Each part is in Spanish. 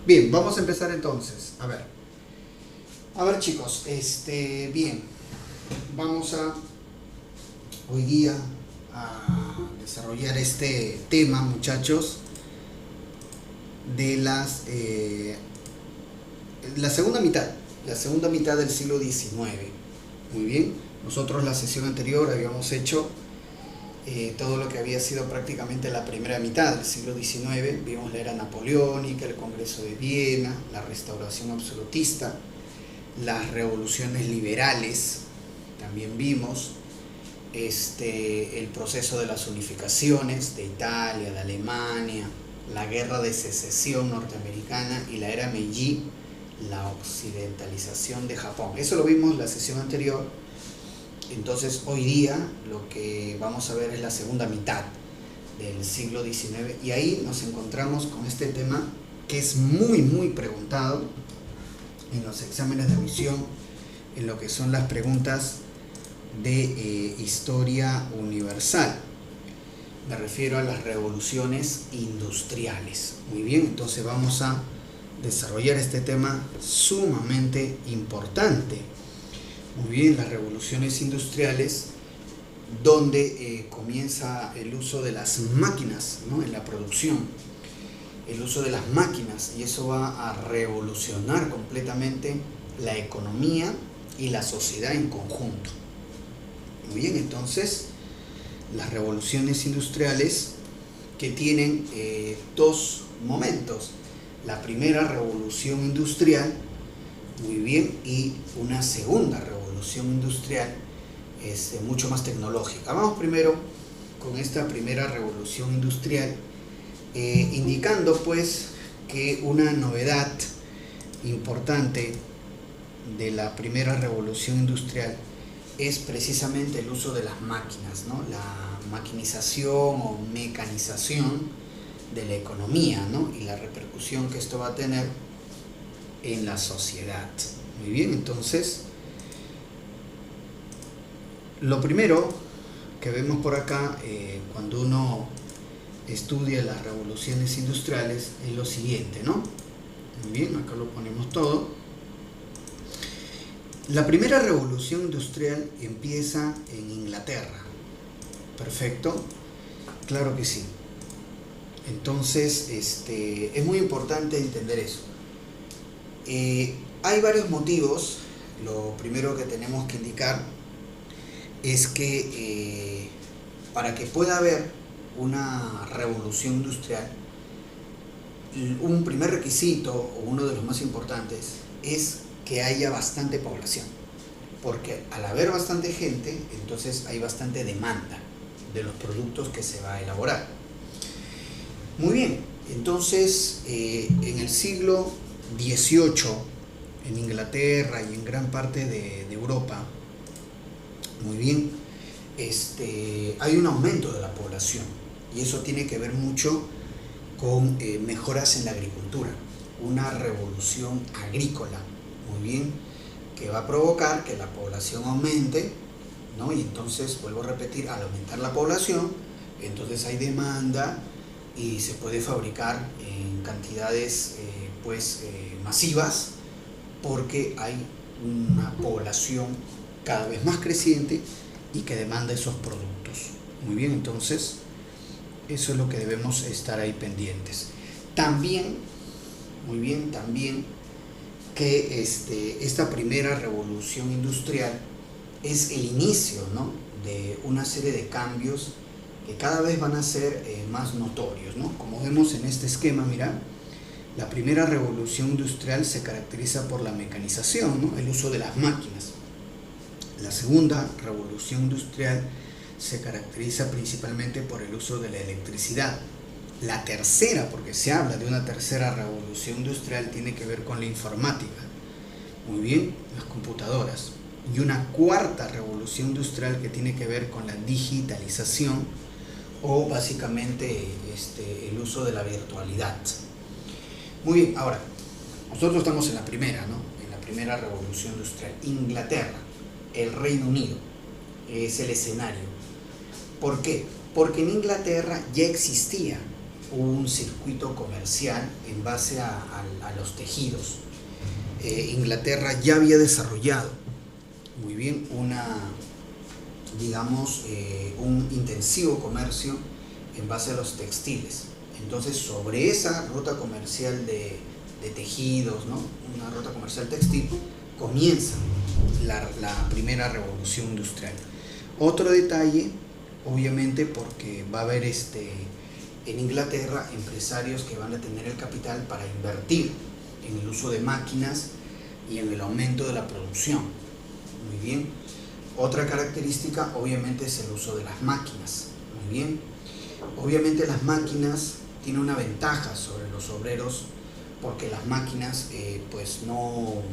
Bien, vamos a empezar entonces. A ver chicos, bien, vamos a hoy día a desarrollar este tema, muchachos, de la segunda mitad del siglo XIX. Muy bien, nosotros la sesión anterior habíamos hecho todo lo que había sido prácticamente la primera mitad del siglo XIX. Vimos la era napoleónica, el Congreso de Viena, la restauración absolutista, las revoluciones liberales, también vimos el proceso de las unificaciones de Italia, de Alemania, la guerra de secesión norteamericana y la era Meiji, la occidentalización de Japón. Eso lo vimos en la sesión anterior. Entonces hoy día lo que vamos a ver es la segunda mitad del siglo XIX y ahí nos encontramos con este tema que es muy preguntado en los exámenes de admisión, en lo que son las preguntas de historia universal. Me refiero a las revoluciones industriales. Muy bien, entonces vamos a desarrollar este tema sumamente importante. Muy bien, las revoluciones industriales, donde comienza el uso de las máquinas, ¿no?, en la producción, el uso de las máquinas, y eso va a revolucionar completamente la economía y la sociedad en conjunto. Muy bien, entonces las revoluciones industriales que tienen dos momentos: la primera revolución industrial, muy bien, y una segunda revolución industrial mucho más tecnológica. Vamos primero con esta primera revolución industrial, indicando pues que una novedad importante de la primera revolución industrial es precisamente el uso de las máquinas, ¿no?, la maquinización o mecanización de la economía, ¿no?, y la repercusión que esto va a tener en la sociedad. Muy bien, entonces lo primero que vemos por acá cuando uno estudia las revoluciones industriales es lo siguiente, ¿no? Muy bien, acá lo ponemos todo. La primera revolución industrial empieza en Inglaterra. Perfecto, claro que sí. Entonces es muy importante entender eso. Hay varios motivos. Lo primero que tenemos que indicar es que para que pueda haber una revolución industrial, un primer requisito, o uno de los más importantes, es que haya bastante población, porque al haber bastante gente, entonces hay bastante demanda de los productos que se va a elaborar. Muy bien, entonces en el siglo XVIII, en Inglaterra y en gran parte de Europa, muy bien, hay un aumento de la población, y eso tiene que ver mucho con mejoras en la agricultura, una revolución agrícola, muy bien, que va a provocar que la población aumente, ¿no? Y entonces, vuelvo a repetir, al aumentar la población, entonces hay demanda y se puede fabricar en cantidades masivas, porque hay una población cada vez más creciente y que demanda esos productos. Muy bien, entonces eso es lo que debemos estar ahí pendientes. También, muy bien, también que esta primera revolución industrial es el inicio, ¿no?, de una serie de cambios que cada vez van a ser más notorios, ¿no? Como vemos en este esquema, mira, la primera revolución industrial se caracteriza por la mecanización, ¿no?, el uso de las máquinas. La segunda revolución industrial se caracteriza principalmente por el uso de la electricidad. La tercera, porque se habla de una tercera revolución industrial, tiene que ver con la informática. Muy bien, las computadoras. Y una cuarta revolución industrial que tiene que ver con la digitalización, o básicamente el uso de la virtualidad. Muy bien, ahora, nosotros estamos en la primera, ¿no?, en la primera revolución industrial. Inglaterra, el Reino Unido, es el escenario. ¿Por qué? Porque en Inglaterra ya existía un circuito comercial en base a los tejidos. Inglaterra ya había desarrollado muy bien un intensivo comercio en base a los textiles. Entonces, sobre esa ruta comercial de tejidos, ¿no? Una ruta comercial textil, comienza la primera revolución industrial. Otro detalle, obviamente, porque va a haber en Inglaterra empresarios que van a tener el capital para invertir en el uso de máquinas y en el aumento de la producción. Muy bien. Otra característica, obviamente, es el uso de las máquinas. Muy bien. Obviamente las máquinas tienen una ventaja sobre los obreros, porque las máquinas pues no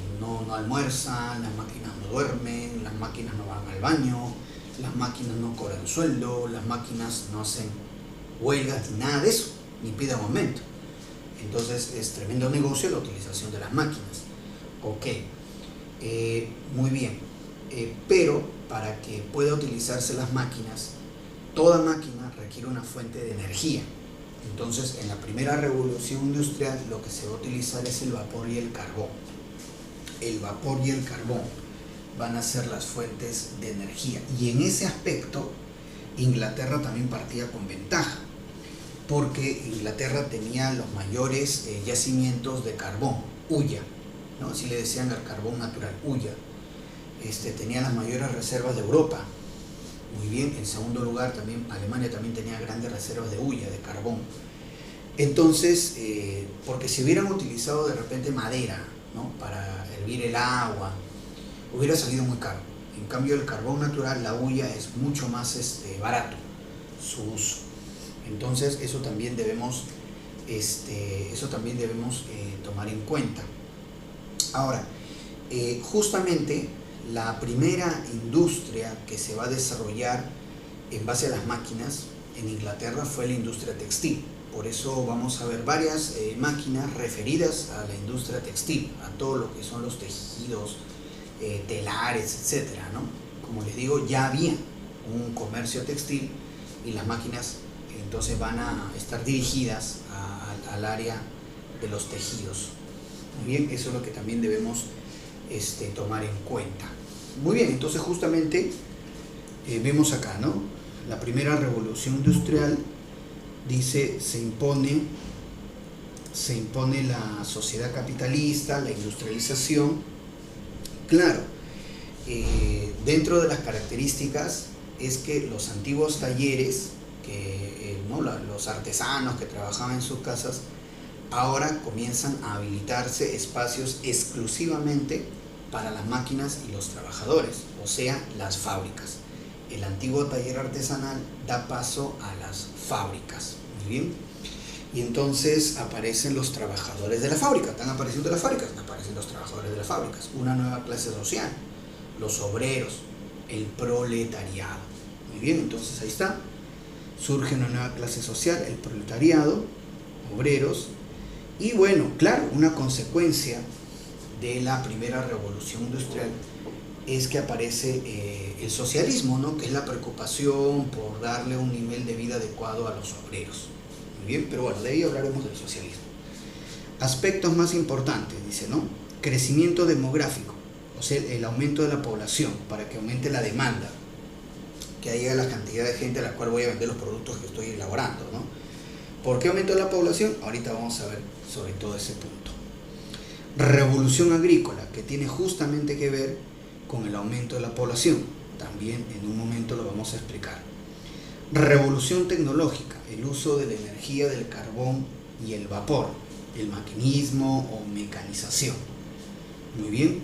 almuerzan, las máquinas no duermen, las máquinas no van al baño, las máquinas no cobran sueldo, las máquinas no hacen huelgas ni nada de eso, ni piden aumento. Entonces es tremendo negocio la utilización de las máquinas. Ok, muy bien, pero para que pueda utilizarse las máquinas, toda máquina requiere una fuente de energía. Entonces, en la primera revolución industrial lo que se va a utilizar es el vapor y el carbón. El vapor y el carbón van a ser las fuentes de energía. Y en ese aspecto, Inglaterra también partía con ventaja, porque Inglaterra tenía los mayores yacimientos de carbón, hulla, ¿no? Así le decían al carbón natural, hulla. Tenía las mayores reservas de Europa. Muy bien, en segundo lugar también Alemania también tenía grandes reservas de hulla, de carbón. Entonces, porque si hubieran utilizado de repente madera, ¿no? Para hervir el agua, hubiera salido muy caro. En cambio el carbón natural, la hulla, es mucho más barato su uso. Entonces eso también debemos tomar en cuenta. Ahora, justamente la primera industria que se va a desarrollar en base a las máquinas en Inglaterra fue la industria textil. Por eso vamos a ver varias máquinas referidas a la industria textil, a todo lo que son los tejidos, telares, etcétera, ¿no? Como les digo, ya había un comercio textil y las máquinas entonces van a estar dirigidas al área de los tejidos. Muy bien, eso es lo que también debemos tomar en cuenta. Muy bien, entonces justamente vemos acá, ¿no? La primera revolución industrial dice, se impone la sociedad capitalista, la industrialización. Claro, dentro de las características es que los antiguos talleres, ¿no? Los artesanos que trabajaban en sus casas, ahora comienzan a habilitarse espacios exclusivamente para las máquinas y los trabajadores, o sea, las fábricas. El antiguo taller artesanal da paso a las fábricas. Muy bien. Y entonces aparecen los trabajadores de la fábrica. Están apareciendo las fábricas, aparecen los trabajadores de las fábricas. Una nueva clase social, los obreros, el proletariado. Muy bien, entonces ahí está. Surge una nueva clase social, el proletariado, obreros. Y bueno, claro, una consecuencia de la primera revolución industrial es que aparece el socialismo, ¿no? Que es la preocupación por darle un nivel de vida adecuado a los obreros. Muy bien, pero bueno, de ahí hablaremos del socialismo. Aspectos más importantes, dice, ¿no? Crecimiento demográfico, o sea, el aumento de la población para que aumente la demanda, que haya la cantidad de gente a la cual voy a vender los productos que estoy elaborando, ¿no? ¿Por qué aumentó la población? Ahorita vamos a ver sobre todo ese punto. Revolución agrícola, que tiene justamente que ver con el aumento de la población. También en un momento lo vamos a explicar. Revolución tecnológica, el uso de la energía del carbón y el vapor, el maquinismo o mecanización. Muy bien.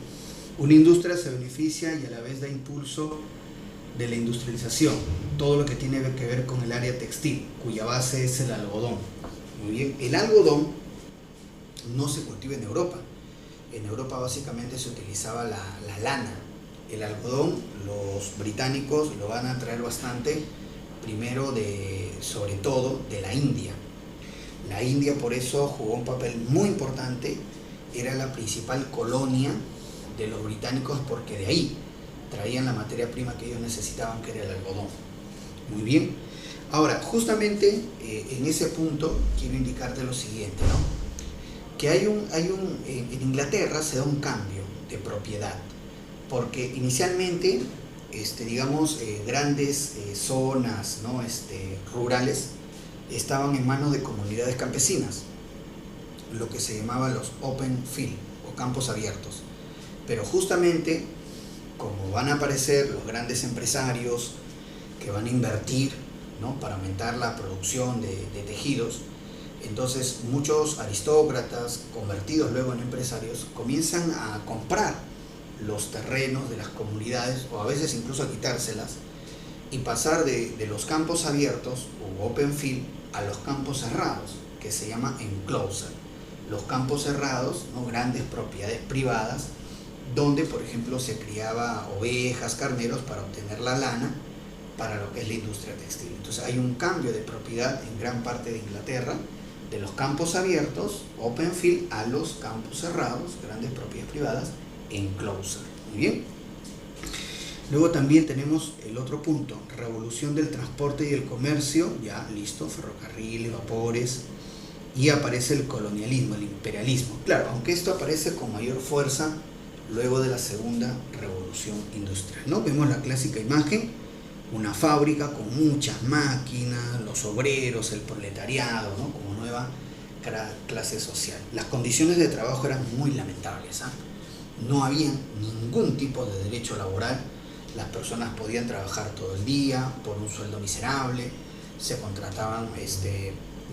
Una industria se beneficia y a la vez da impulso de la industrialización, todo lo que tiene que ver con el área textil, cuya base es el algodón. Muy bien, el algodón no se cultiva en Europa. En Europa básicamente se utilizaba la lana. El algodón, los británicos lo van a traer bastante, primero sobre todo de la India. La India por eso jugó un papel muy importante, era la principal colonia de los británicos porque de ahí traían la materia prima que ellos necesitaban, que era el algodón. Muy bien. Ahora, justamente en ese punto quiero indicarte lo siguiente, ¿no? Que en Inglaterra se da un cambio de propiedad, porque inicialmente, digamos, grandes zonas, ¿no? Rurales estaban en manos de comunidades campesinas, lo que se llamaba los open field o campos abiertos. Pero justamente, como van a aparecer los grandes empresarios que van a invertir, ¿no? Para aumentar la producción de tejidos, entonces muchos aristócratas convertidos luego en empresarios comienzan a comprar los terrenos de las comunidades, o a veces incluso a quitárselas, y pasar de los campos abiertos o open field a los campos cerrados, que se llama enclosure. Los campos cerrados, ¿no? Grandes propiedades privadas, donde por ejemplo se criaba ovejas, carneros para obtener la lana para lo que es la industria textil. Entonces hay un cambio de propiedad en gran parte de Inglaterra, de los campos abiertos, open field, a los campos cerrados, grandes propiedades privadas, enclosure. Muy bien. Luego también tenemos el otro punto, revolución del transporte y el comercio, ya listo, ferrocarriles, vapores, y aparece el colonialismo, el imperialismo. Claro, aunque esto aparece con mayor fuerza luego de la segunda revolución industrial, ¿no? Vemos la clásica imagen, una fábrica con muchas máquinas, los obreros, el proletariado, ¿no? Como nueva clase social. Las condiciones de trabajo eran muy lamentables, ¿eh? No había ningún tipo de derecho laboral, las personas podían trabajar todo el día por un sueldo miserable, se contrataban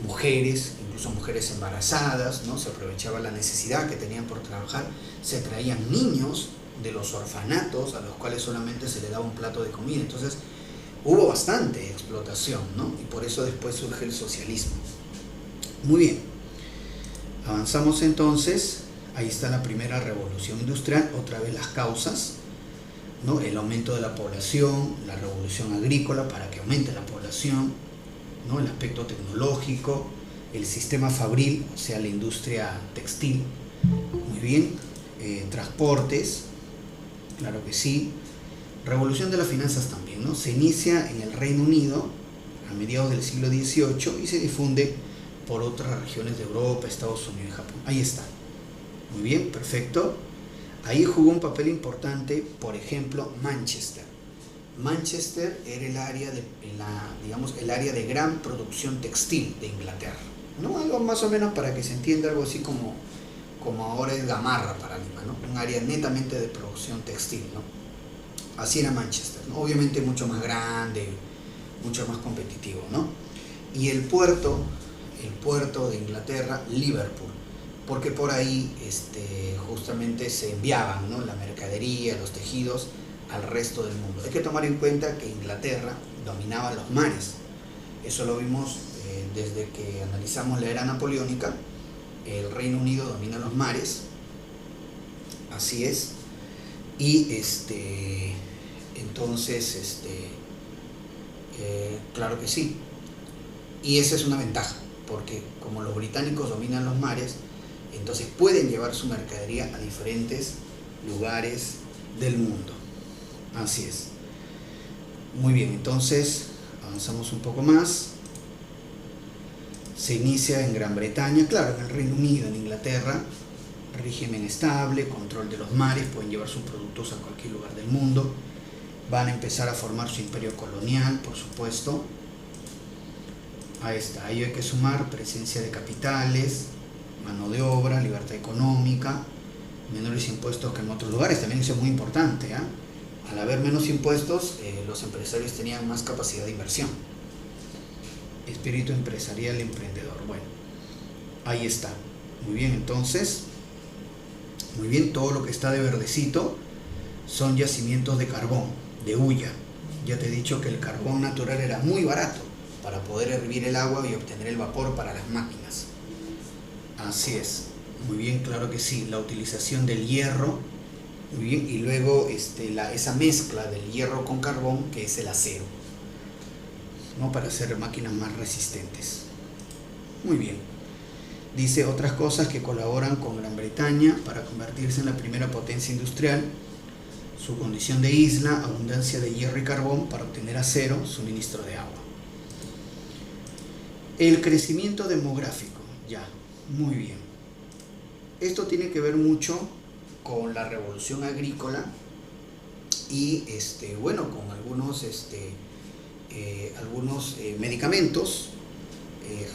mujeres, incluso mujeres embarazadas, ¿no? Se aprovechaba la necesidad que tenían por trabajar, se traían niños de los orfanatos a los cuales solamente se les daba un plato de comida. Entonces hubo bastante explotación, ¿no? Y por eso después surge el socialismo. Muy bien, avanzamos entonces. Ahí está la primera revolución industrial, otra vez las causas, ¿no? El aumento de la población, la revolución agrícola para que aumente la población, ¿no? El aspecto tecnológico, el sistema fabril, o sea, la industria textil. Muy bien, transportes, claro que sí. Revolución de las finanzas también, ¿no? Se inicia en el Reino Unido a mediados del siglo XVIII y se difunde por otras regiones de Europa, Estados Unidos y Japón. Ahí está. Muy bien, perfecto. Ahí jugó un papel importante, por ejemplo, Manchester. Manchester era el área el área de gran producción textil de Inglaterra, ¿no? Algo más o menos para que se entienda, algo así como ahora es Gamarra para Lima, ¿no? Un área netamente de producción textil, ¿no? Así era Manchester, ¿no? Obviamente mucho más grande, mucho más competitivo, ¿no? Y el puerto de Inglaterra, Liverpool, porque por ahí justamente se enviaban, ¿no? La mercadería, los tejidos al resto del mundo. Hay que tomar en cuenta que Inglaterra dominaba los mares. Eso lo vimos desde que analizamos la era napoleónica. El Reino Unido domina los mares, así es, y entonces claro que sí, y esa es una ventaja, porque como los británicos dominan los mares, entonces pueden llevar su mercadería a diferentes lugares del mundo. Así es. Muy bien, entonces avanzamos un poco más. Se inicia en Gran Bretaña, claro, en el Reino Unido, en Inglaterra, régimen estable, control de los mares, pueden llevar sus productos a cualquier lugar del mundo. Van a empezar a formar su imperio colonial, por supuesto. Ahí está, ahí hay que sumar presencia de capitales, mano de obra, libertad económica, menores impuestos que en otros lugares, también eso es muy importante, ¿eh? Al haber menos impuestos, los empresarios tenían más capacidad de inversión. Espíritu empresarial emprendedor. Bueno, ahí está. Muy bien, entonces, muy bien, todo lo que está de verdecito son yacimientos de carbón, de hulla. Ya te he dicho que el carbón natural era muy barato para poder hervir el agua y obtener el vapor para las máquinas. Así es, muy bien, claro que sí. La utilización del hierro, muy bien, y luego esa mezcla del hierro con carbón, que es el acero, ¿no? Para hacer máquinas más resistentes. Muy bien. Dice otras cosas que colaboran con Gran Bretaña para convertirse en la primera potencia industrial: su condición de isla, abundancia de hierro y carbón para obtener acero, suministro de agua. El crecimiento demográfico, ya, muy bien. Esto tiene que ver mucho con la revolución agrícola y bueno, con algunos medicamentos,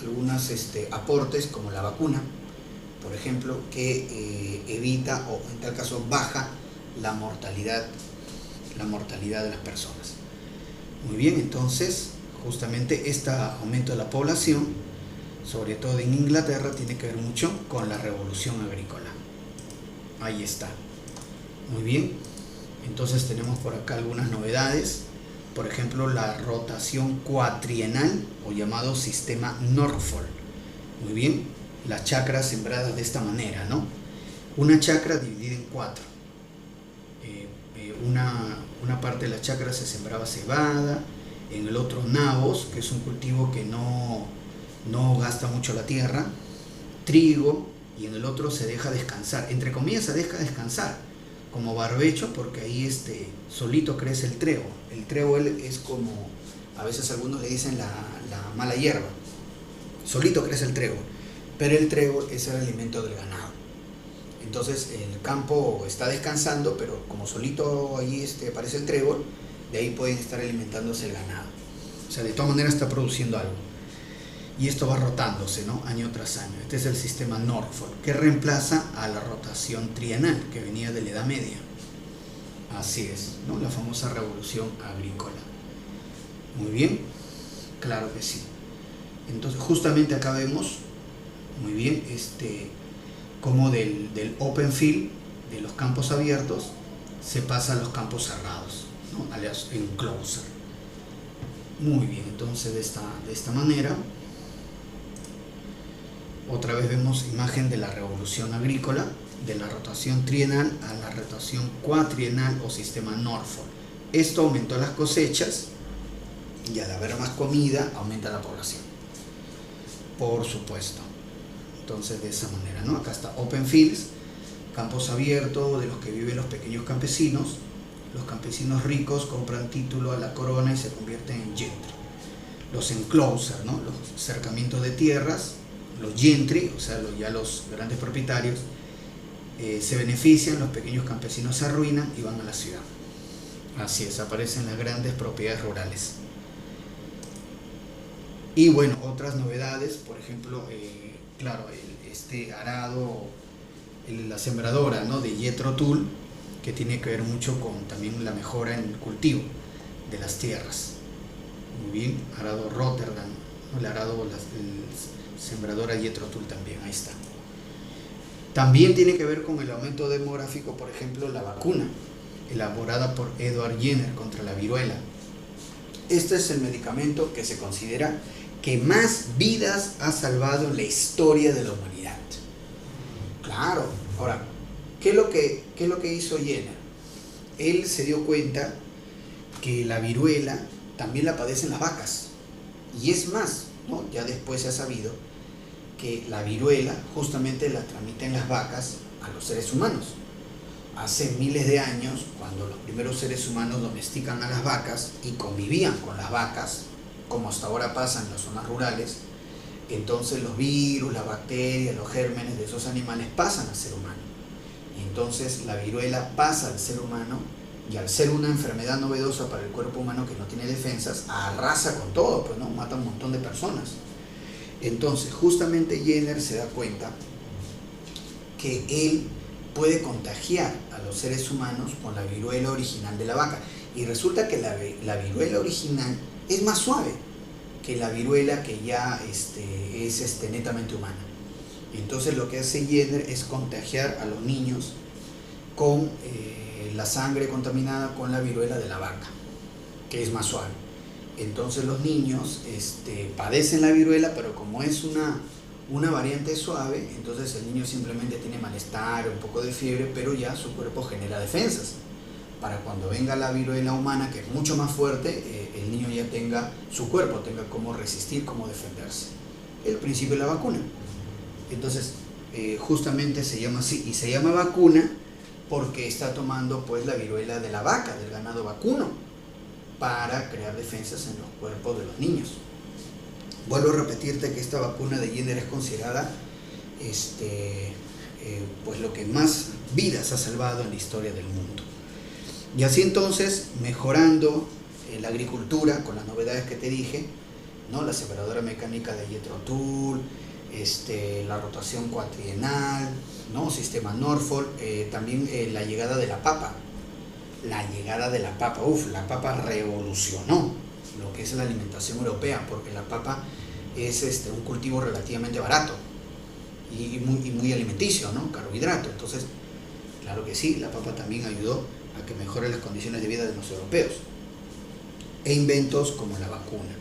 algunos aportes como la vacuna, por ejemplo, que evita o en tal caso baja la mortalidad de las personas. Muy bien, entonces justamente este aumento de la población, sobre todo en Inglaterra, tiene que ver mucho con la revolución agrícola. Ahí está. Muy bien, entonces tenemos por acá algunas novedades. Por ejemplo, la rotación cuatrienal o llamado sistema Norfolk. Muy bien, las chacras sembradas de esta manera, ¿no? Una chacra dividida en 4. Una parte de la chacra se sembraba cebada, en el otro nabos, que es un cultivo que no gasta mucho la tierra, trigo, y en el otro se deja descansar, entre comillas se deja descansar, como barbecho, porque ahí solito crece el trébol. El trébol es como, a veces algunos le dicen la mala hierba, solito crece el trébol, pero el trébol es el alimento del ganado. Entonces el campo está descansando, pero como solito ahí aparece el trébol, de ahí pueden estar alimentándose el ganado. O sea, de todas maneras está produciendo algo. Y esto va rotándose, ¿no? Año tras año. Este es el sistema Norfolk, que reemplaza a la rotación trienal, que venía de la Edad Media. Así es, ¿no? La famosa revolución agrícola. Muy bien, claro que sí. Entonces, justamente acá vemos, muy bien, como del open field, de los campos abiertos, se pasa a los campos cerrados, ¿no? Alias enclosure. Muy bien, entonces de esta manera, otra vez vemos imagen de la revolución agrícola, de la rotación trienal a la rotación cuatrienal o sistema Norfolk. Esto aumentó las cosechas y al haber más comida aumenta la población, por supuesto. Entonces de esa manera, ¿no? Acá está open fields, campos abiertos de los que viven los pequeños campesinos. Los campesinos ricos compran título a la corona y se convierten en gentry. Los enclosures, ¿no? Los cercamientos de tierras, los gentry, o sea, ya los grandes propietarios, se benefician, los pequeños campesinos se arruinan y van a la ciudad. Así es, aparecen las grandes propiedades rurales. Y bueno, otras novedades, por ejemplo, claro, arado, la sembradora, ¿no? De Jethro Tull, que tiene que ver mucho con también la mejora en el cultivo de las tierras. Muy bien, arado Rotterdam, ¿no? El arado, sembradora Jethro Tull también, ahí está. También tiene que ver con el aumento demográfico, por ejemplo, la vacuna, elaborada por Edward Jenner contra la viruela. Este es el medicamento que se considera que más vidas ha salvado en la historia de la humanidad. Claro, ahora, ¿qué es lo que hizo Jenner? Él se dio cuenta que la viruela también la padecen las vacas. Y es más, ¿no? Ya después se ha sabido que la viruela justamente la transmiten las vacas a los seres humanos. Hace miles de años, cuando los primeros seres humanos domestican a las vacas y convivían con las vacas, como hasta ahora pasa en las zonas rurales, entonces los virus, las bacterias, los gérmenes de esos animales pasan al ser humano. Y entonces la viruela pasa al ser humano, y al ser una enfermedad novedosa para el cuerpo humano que no tiene defensas, arrasa con todo, pues no, mata a un montón de personas. Entonces justamente Jenner se da cuenta que él puede contagiar a los seres humanos con la viruela original de la vaca, y resulta que la viruela original es más suave que la viruela que ya es netamente humana. Entonces lo que hace Jenner es contagiar a los niños con la sangre contaminada con la viruela de la vaca, que es más suave. Entonces los niños padecen la viruela, pero como es una variante suave, entonces el niño simplemente tiene malestar, un poco de fiebre, pero ya su cuerpo genera defensas para cuando venga la viruela humana, que es mucho más fuerte, el niño ya su cuerpo tenga cómo resistir, cómo defenderse. El principio de la vacuna. Entonces justamente se llama así, y se llama vacuna porque está tomando pues la viruela de la vaca, del ganado vacuno, para crear defensas en los cuerpos de los niños. Vuelvo a repetirte que esta vacuna de Jenner es considerada pues lo que más vidas ha salvado en la historia del mundo. Y así entonces, mejorando la agricultura con las novedades que te dije, ¿no? La separadora mecánica de Jethro Tull, la rotación cuatrienal, ¿no? Sistema Norfolk, también la llegada de la papa. La papa revolucionó lo que es la alimentación europea, porque la papa es un cultivo relativamente barato y muy alimenticio, ¿no? Carbohidrato. Entonces, claro que sí, la papa también ayudó a que mejore las condiciones de vida de los europeos. E inventos como la vacuna.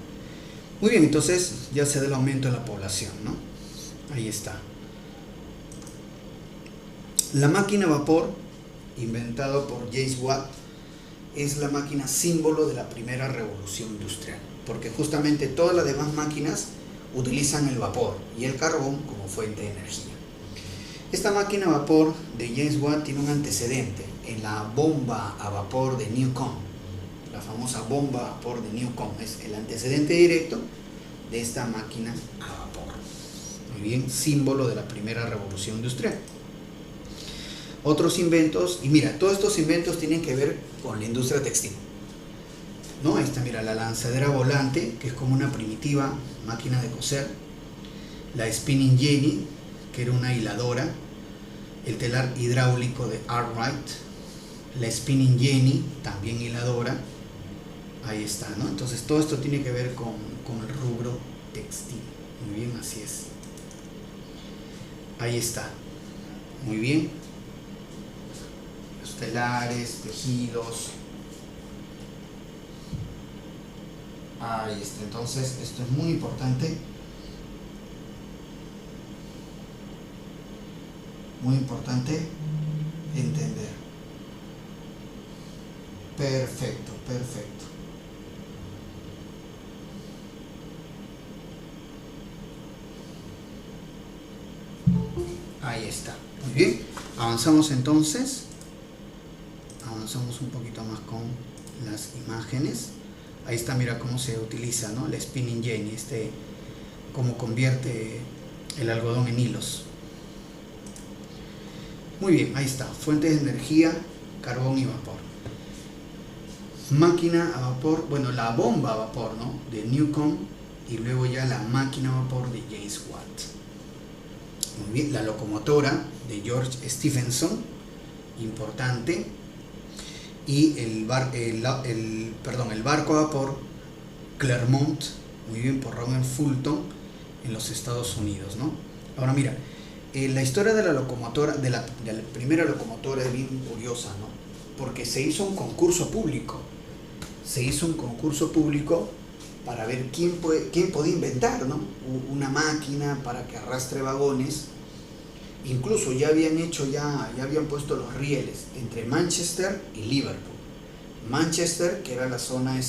Muy bien, entonces ya se da el aumento en la población, ¿no? Ahí está. La máquina a vapor, inventado por James Watt, es la máquina símbolo de la primera revolución industrial, porque justamente todas las demás máquinas utilizan el vapor y el carbón como fuente de energía. Esta máquina a vapor de James Watt tiene un antecedente en la bomba a vapor de Newcomen. La famosa bomba a vapor de Newcomen es el antecedente directo de esta máquina a vapor. Muy bien, símbolo de la primera revolución industrial. Otros inventos, y mira, todos estos inventos tienen que ver con la industria textil, ¿no? Ahí está, mira, la lanzadera volante, que es como una primitiva máquina de coser, la spinning jenny, que era una hiladora, el telar hidráulico de Arkwright, la spinning jenny, también hiladora. Ahí está, ¿no? Entonces todo esto tiene que ver con el rubro textil. Muy bien, así es. Ahí está. Muy bien. Los telares, tejidos. Ahí está. Entonces esto es muy importante. Muy importante entender. Perfecto, perfecto. Ahí está. Muy bien. Avanzamos entonces. Avanzamos un poquito más con las imágenes. Ahí está, mira cómo se utiliza, ¿no? La spinning jenny, cómo convierte el algodón en hilos. Muy bien, ahí está. Fuentes de energía, carbón y vapor. Máquina a vapor, bueno, la bomba a vapor, ¿no? De Newcomen, y luego ya la máquina a vapor de James Watt. Muy bien, la locomotora de George Stephenson, importante, y el barco a vapor Clermont, muy bien, por Robert Fulton, en los Estados Unidos, ¿no? Ahora mira, la historia de la locomotora, de la primera locomotora es bien curiosa, ¿no? Porque se hizo un concurso público. Se hizo un concurso público para ver quién podía inventar, ¿no? Una máquina para que arrastre vagones. Incluso ya habían puesto los rieles entre Manchester y Liverpool. Manchester, que era la zona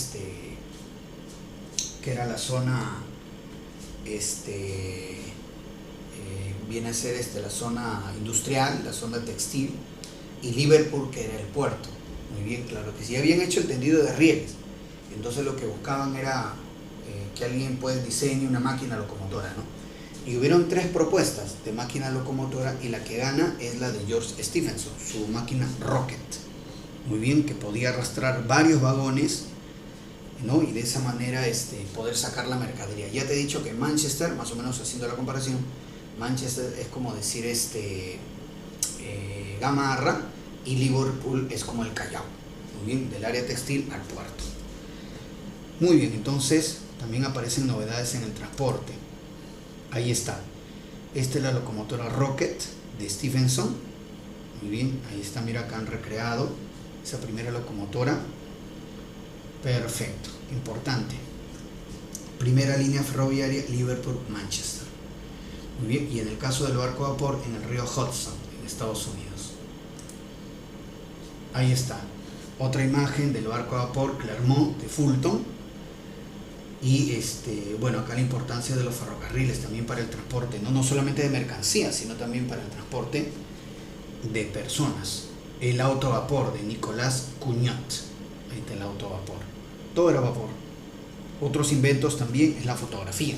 viene a ser la zona industrial, la zona textil, y Liverpool, que era el puerto. Muy bien, claro que sí, habían hecho el tendido de rieles. Entonces lo que buscaban era que alguien pues diseñe una máquina locomotora, ¿no? Y hubieron 3 propuestas de máquina locomotora, y la que gana es la de George Stephenson, su máquina Rocket. Muy bien, que podía arrastrar varios vagones, ¿no? Y de esa manera poder sacar la mercadería. Ya te he dicho que Manchester, más o menos haciendo la comparación, Manchester es como decir Gamarra, y Liverpool es como el Callao. Muy bien, del área textil al puerto. Muy bien, entonces también aparecen novedades en el transporte. Ahí está. Esta es la locomotora Rocket de Stephenson. Muy bien, ahí está, mira, acá han recreado esa primera locomotora. Perfecto, importante. Primera línea ferroviaria Liverpool-Manchester. Muy bien, y en el caso del barco a vapor, en el río Hudson, en Estados Unidos. Ahí está. Otra imagen del barco a vapor Clermont de Fulton. Y bueno, acá la importancia de los ferrocarriles también para el transporte, no solamente de mercancías, sino también para el transporte de personas. El auto a vapor de Nicolas Cugnot. Ahí está el auto a vapor. Todo era vapor. Otros inventos también es la fotografía.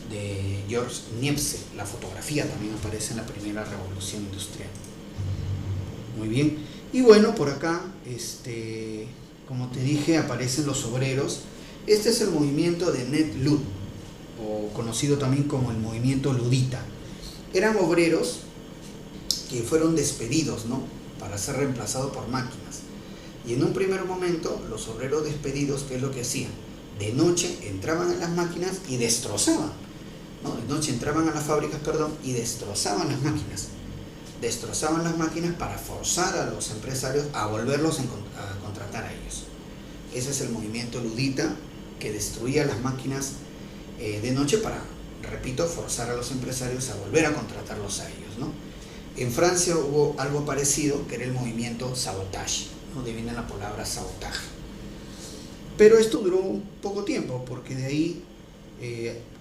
de George Niepce. La fotografía también aparece en la primera revolución industrial. Muy bien. Y bueno, por acá, como te dije, aparecen los obreros. Este es el movimiento de Net Lud, o conocido también como el movimiento ludita. Eran obreros que fueron despedidos, ¿no?, para ser reemplazados por máquinas. Y en un primer momento, los obreros despedidos, ¿qué es lo que hacían? De noche entraban a las máquinas y destrozaban, ¿no? De noche entraban a las fábricas, y destrozaban las máquinas. Destrozaban las máquinas para forzar a los empresarios a volverlos a contratar a ellos. Ese es el movimiento ludita, que destruía las máquinas de noche para, repito, forzar a los empresarios a volver a contratarlos a ellos, ¿no? En Francia hubo algo parecido, que era el movimiento sabotage, ¿no? De ahí viene la palabra sabotaje. Pero esto duró un poco tiempo, porque de ahí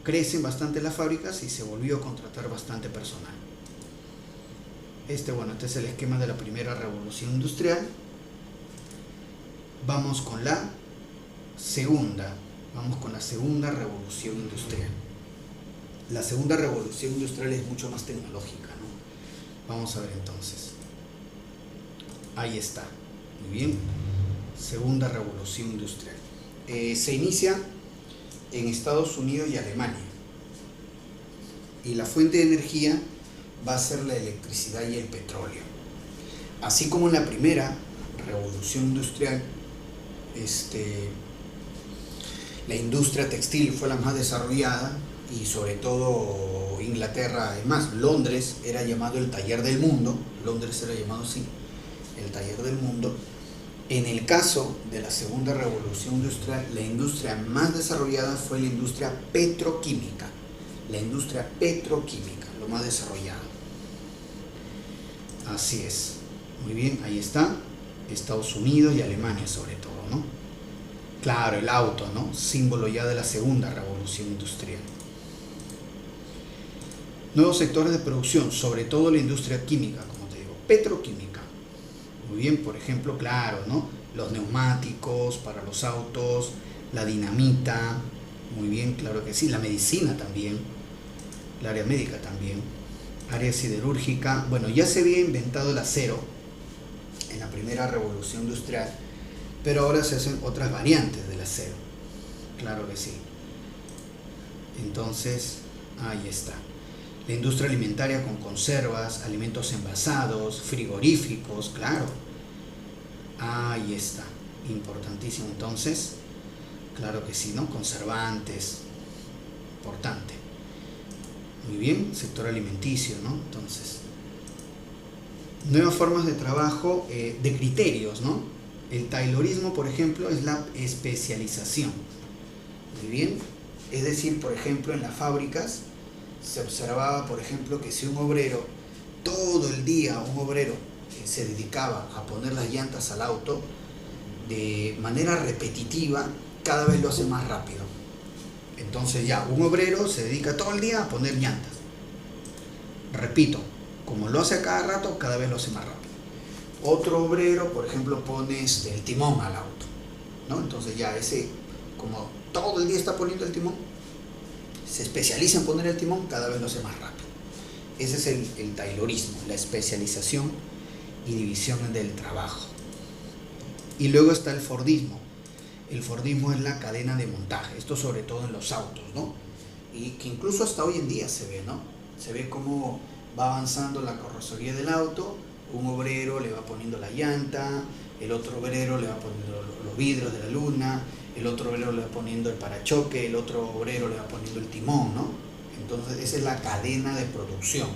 crecen bastante las fábricas y se volvió a contratar bastante personal. Este es el esquema de la primera revolución industrial. Vamos con la segunda revolución industrial. La segunda revolución industrial es mucho más tecnológica, ¿no? Vamos a ver entonces. Ahí está. Muy bien. Segunda revolución industrial. Se inicia en Estados Unidos y Alemania. Y la fuente de energía va a ser la electricidad y el petróleo. Así como en la primera revolución industrial, la industria textil fue la más desarrollada, y sobre todo Inglaterra, además Londres era llamado el taller del mundo. Londres era llamado así, el taller del mundo. En el caso de la segunda revolución industrial, la industria más desarrollada fue la industria petroquímica. La industria petroquímica, lo más desarrollado. Así es. Muy bien, ahí está. Estados Unidos y Alemania sobre todo, ¿no? Claro, el auto, ¿no? Símbolo ya de la segunda revolución industrial. Nuevos sectores de producción, sobre todo la industria química, como te digo, petroquímica. Muy bien, por ejemplo, claro, ¿no? Los neumáticos para los autos, la dinamita, muy bien, claro que sí, la medicina también, el área médica también, área siderúrgica. Bueno, ya se había inventado el acero en la primera revolución industrial, pero ahora se hacen otras variantes del acero, claro que sí. Entonces, ahí está. La industria alimentaria con conservas, alimentos envasados, frigoríficos, claro. Ahí está, importantísimo. Entonces, claro que sí, ¿no? Conservantes, importante. Muy bien, sector alimenticio, ¿no? Entonces, nuevas formas de trabajo, de criterios, ¿no? El taylorismo, por ejemplo, es la especialización. Muy bien, es decir, por ejemplo, en las fábricas se observaba, por ejemplo, que si un obrero, todo el día un obrero se dedicaba a poner las llantas al auto, de manera repetitiva, cada vez lo hace más rápido. Entonces ya, un obrero se dedica todo el día a poner llantas. Repito, como lo hace a cada rato, cada vez lo hace más rápido. Otro obrero, por ejemplo, pone el timón al auto, ¿no? Entonces ya ese, como todo el día está poniendo el timón, se especializa en poner el timón, cada vez lo hace más rápido. Ese es el taylorismo, la especialización y división del trabajo. Y luego está el Fordismo. El Fordismo es la cadena de montaje, esto sobre todo en los autos, ¿no? Y que incluso hasta hoy en día se ve, ¿no? Se ve cómo va avanzando la carrocería del auto, un obrero le va poniendo la llanta, el otro obrero le va poniendo los vidrios de la luna, el otro obrero le va poniendo el parachoque, el otro obrero le va poniendo el timón, ¿no? Entonces esa es la cadena de producción.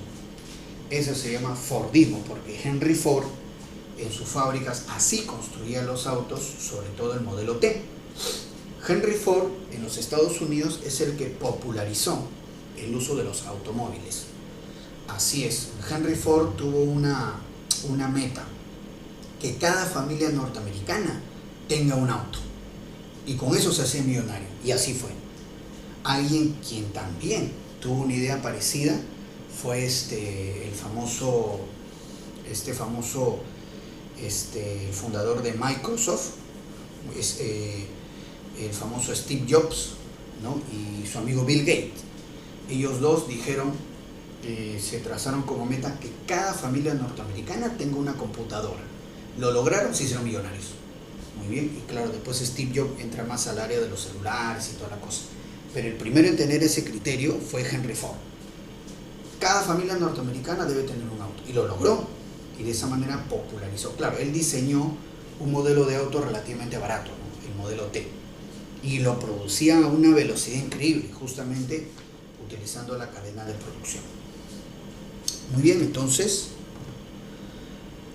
Eso se llama Fordismo, porque Henry Ford en sus fábricas así construía los autos, sobre todo el modelo T. Henry Ford en los Estados Unidos es el que popularizó el uso de los automóviles. Así es, Henry Ford tuvo una meta, que cada familia norteamericana tenga un auto, y con eso se hacía millonario, y así fue. Alguien quien también tuvo una idea parecida fue el fundador de Microsoft, el famoso Steve Jobs, ¿no? Y su amigo Bill Gates. Ellos dos dijeron, se trazaron como meta que cada familia norteamericana tenga una computadora. Lo lograron, se hicieron millonarios. Muy bien, y claro, después Steve Jobs entra más al área de los celulares y toda la cosa. Pero el primero en tener ese criterio fue Henry Ford. Cada familia norteamericana debe tener un auto, y lo logró, y de esa manera popularizó. Claro, él diseñó un modelo de auto relativamente barato, ¿no? El modelo T, y lo producía a una velocidad increíble, justamente utilizando la cadena de producción. Muy bien, entonces,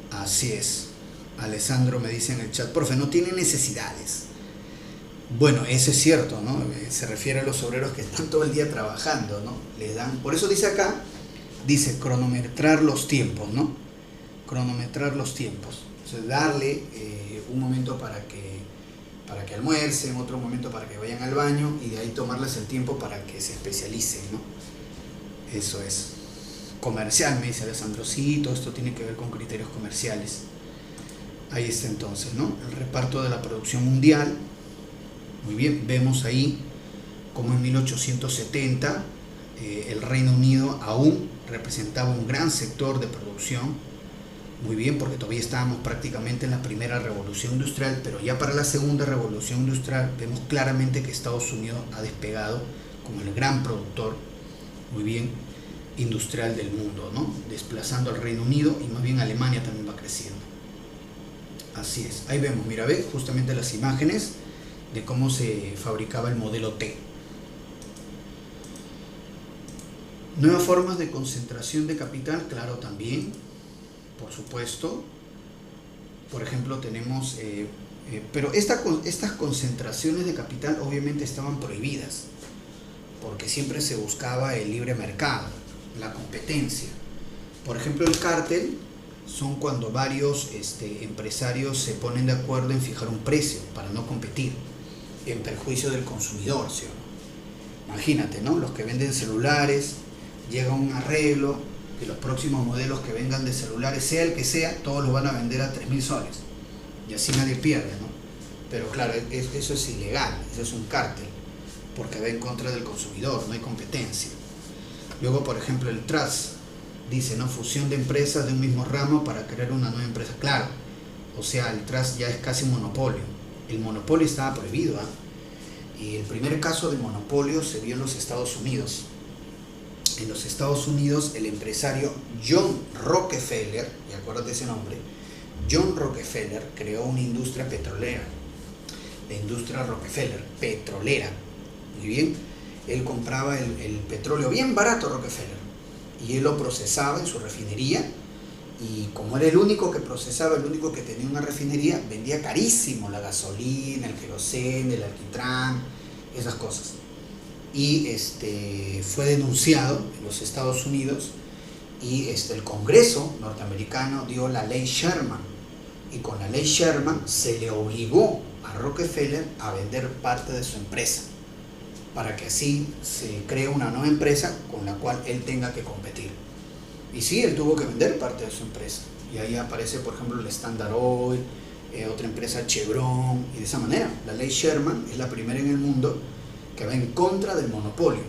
así es. Alessandro me dice en el chat, profe, no tiene necesidades. Bueno, eso es cierto, ¿no? Se refiere a los obreros que están todo el día trabajando, ¿no? Les dan, por eso dice acá, dice cronometrar los tiempos, ¿no? Cronometrar los tiempos. Entonces, darle un momento para que almuercen, otro momento para que vayan al baño, y de ahí tomarles el tiempo para que se especialicen, ¿no? Eso es. Comercial, me dice Alessandro. Sí, todo esto tiene que ver con criterios comerciales. Ahí está entonces, ¿no? El reparto de la producción mundial. Muy bien, vemos ahí como en 1870 el Reino Unido aún representaba un gran sector de producción. Muy bien, porque todavía estábamos prácticamente en la primera revolución industrial, pero ya para la segunda revolución industrial vemos claramente que Estados Unidos ha despegado como el gran productor, muy bien, industrial del mundo, ¿no? Desplazando al Reino Unido, y más bien Alemania también va creciendo. Así es, ahí vemos, mira, ve justamente las imágenes de cómo se fabricaba el modelo T. Nuevas formas de concentración de capital, claro, también, por supuesto. Por ejemplo, tenemos, pero estas concentraciones de capital obviamente estaban prohibidas, porque siempre se buscaba el libre mercado, la competencia. Por ejemplo, el cártel son cuando varios empresarios se ponen de acuerdo en fijar un precio para no competir, en perjuicio del consumidor, ¿sí o no? Imagínate, ¿no? Los que venden celulares, llega un arreglo, que los próximos modelos que vengan de celulares, sea el que sea, todos los van a vender a 3.000 soles. Y así nadie pierde, ¿no? Pero claro, eso es ilegal, eso es un cártel, porque va en contra del consumidor, no hay competencia. Luego, por ejemplo, el trust dice, ¿no? Fusión de empresas de un mismo ramo para crear una nueva empresa. Claro, o sea, el trust ya es casi un monopolio. El monopolio estaba prohibido, ¿eh? Y el primer caso de monopolio se vio en los Estados Unidos. En los Estados Unidos, el empresario John Rockefeller, y acuérdate ese nombre, John Rockefeller creó una industria petrolera, la industria Rockefeller, petrolera. Muy bien, él compraba el petróleo bien barato, Rockefeller, y él lo procesaba en su refinería, y como era el único que procesaba, el único que tenía una refinería, vendía carísimo la gasolina, el queroseno, el alquitrán, esas cosas. Y fue denunciado en los Estados Unidos, y el Congreso norteamericano dio la ley Sherman, y con la ley Sherman se le obligó a Rockefeller a vender parte de su empresa, para que así se cree una nueva empresa con la cual él tenga que competir. Y sí, él tuvo que vender parte de su empresa, y ahí aparece, por ejemplo, el Standard Oil, otra empresa, Chevron, y de esa manera la ley Sherman es la primera en el mundo que va en contra del monopolio,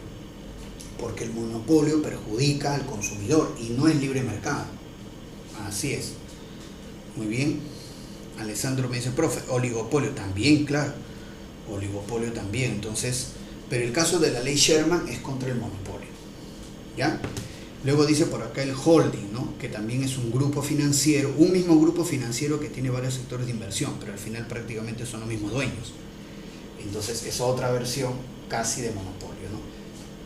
porque el monopolio perjudica al consumidor y no es libre mercado. Así es. Muy bien. Alessandro me dice, profe, oligopolio también, claro, oligopolio también. Entonces, pero el caso de la ley Sherman es contra el monopolio, ¿ya? Luego dice por acá el holding, ¿no? Que también es un grupo financiero, un mismo grupo financiero que tiene varios sectores de inversión, pero al final prácticamente son los mismos dueños. Entonces es otra versión casi de monopolio, ¿no?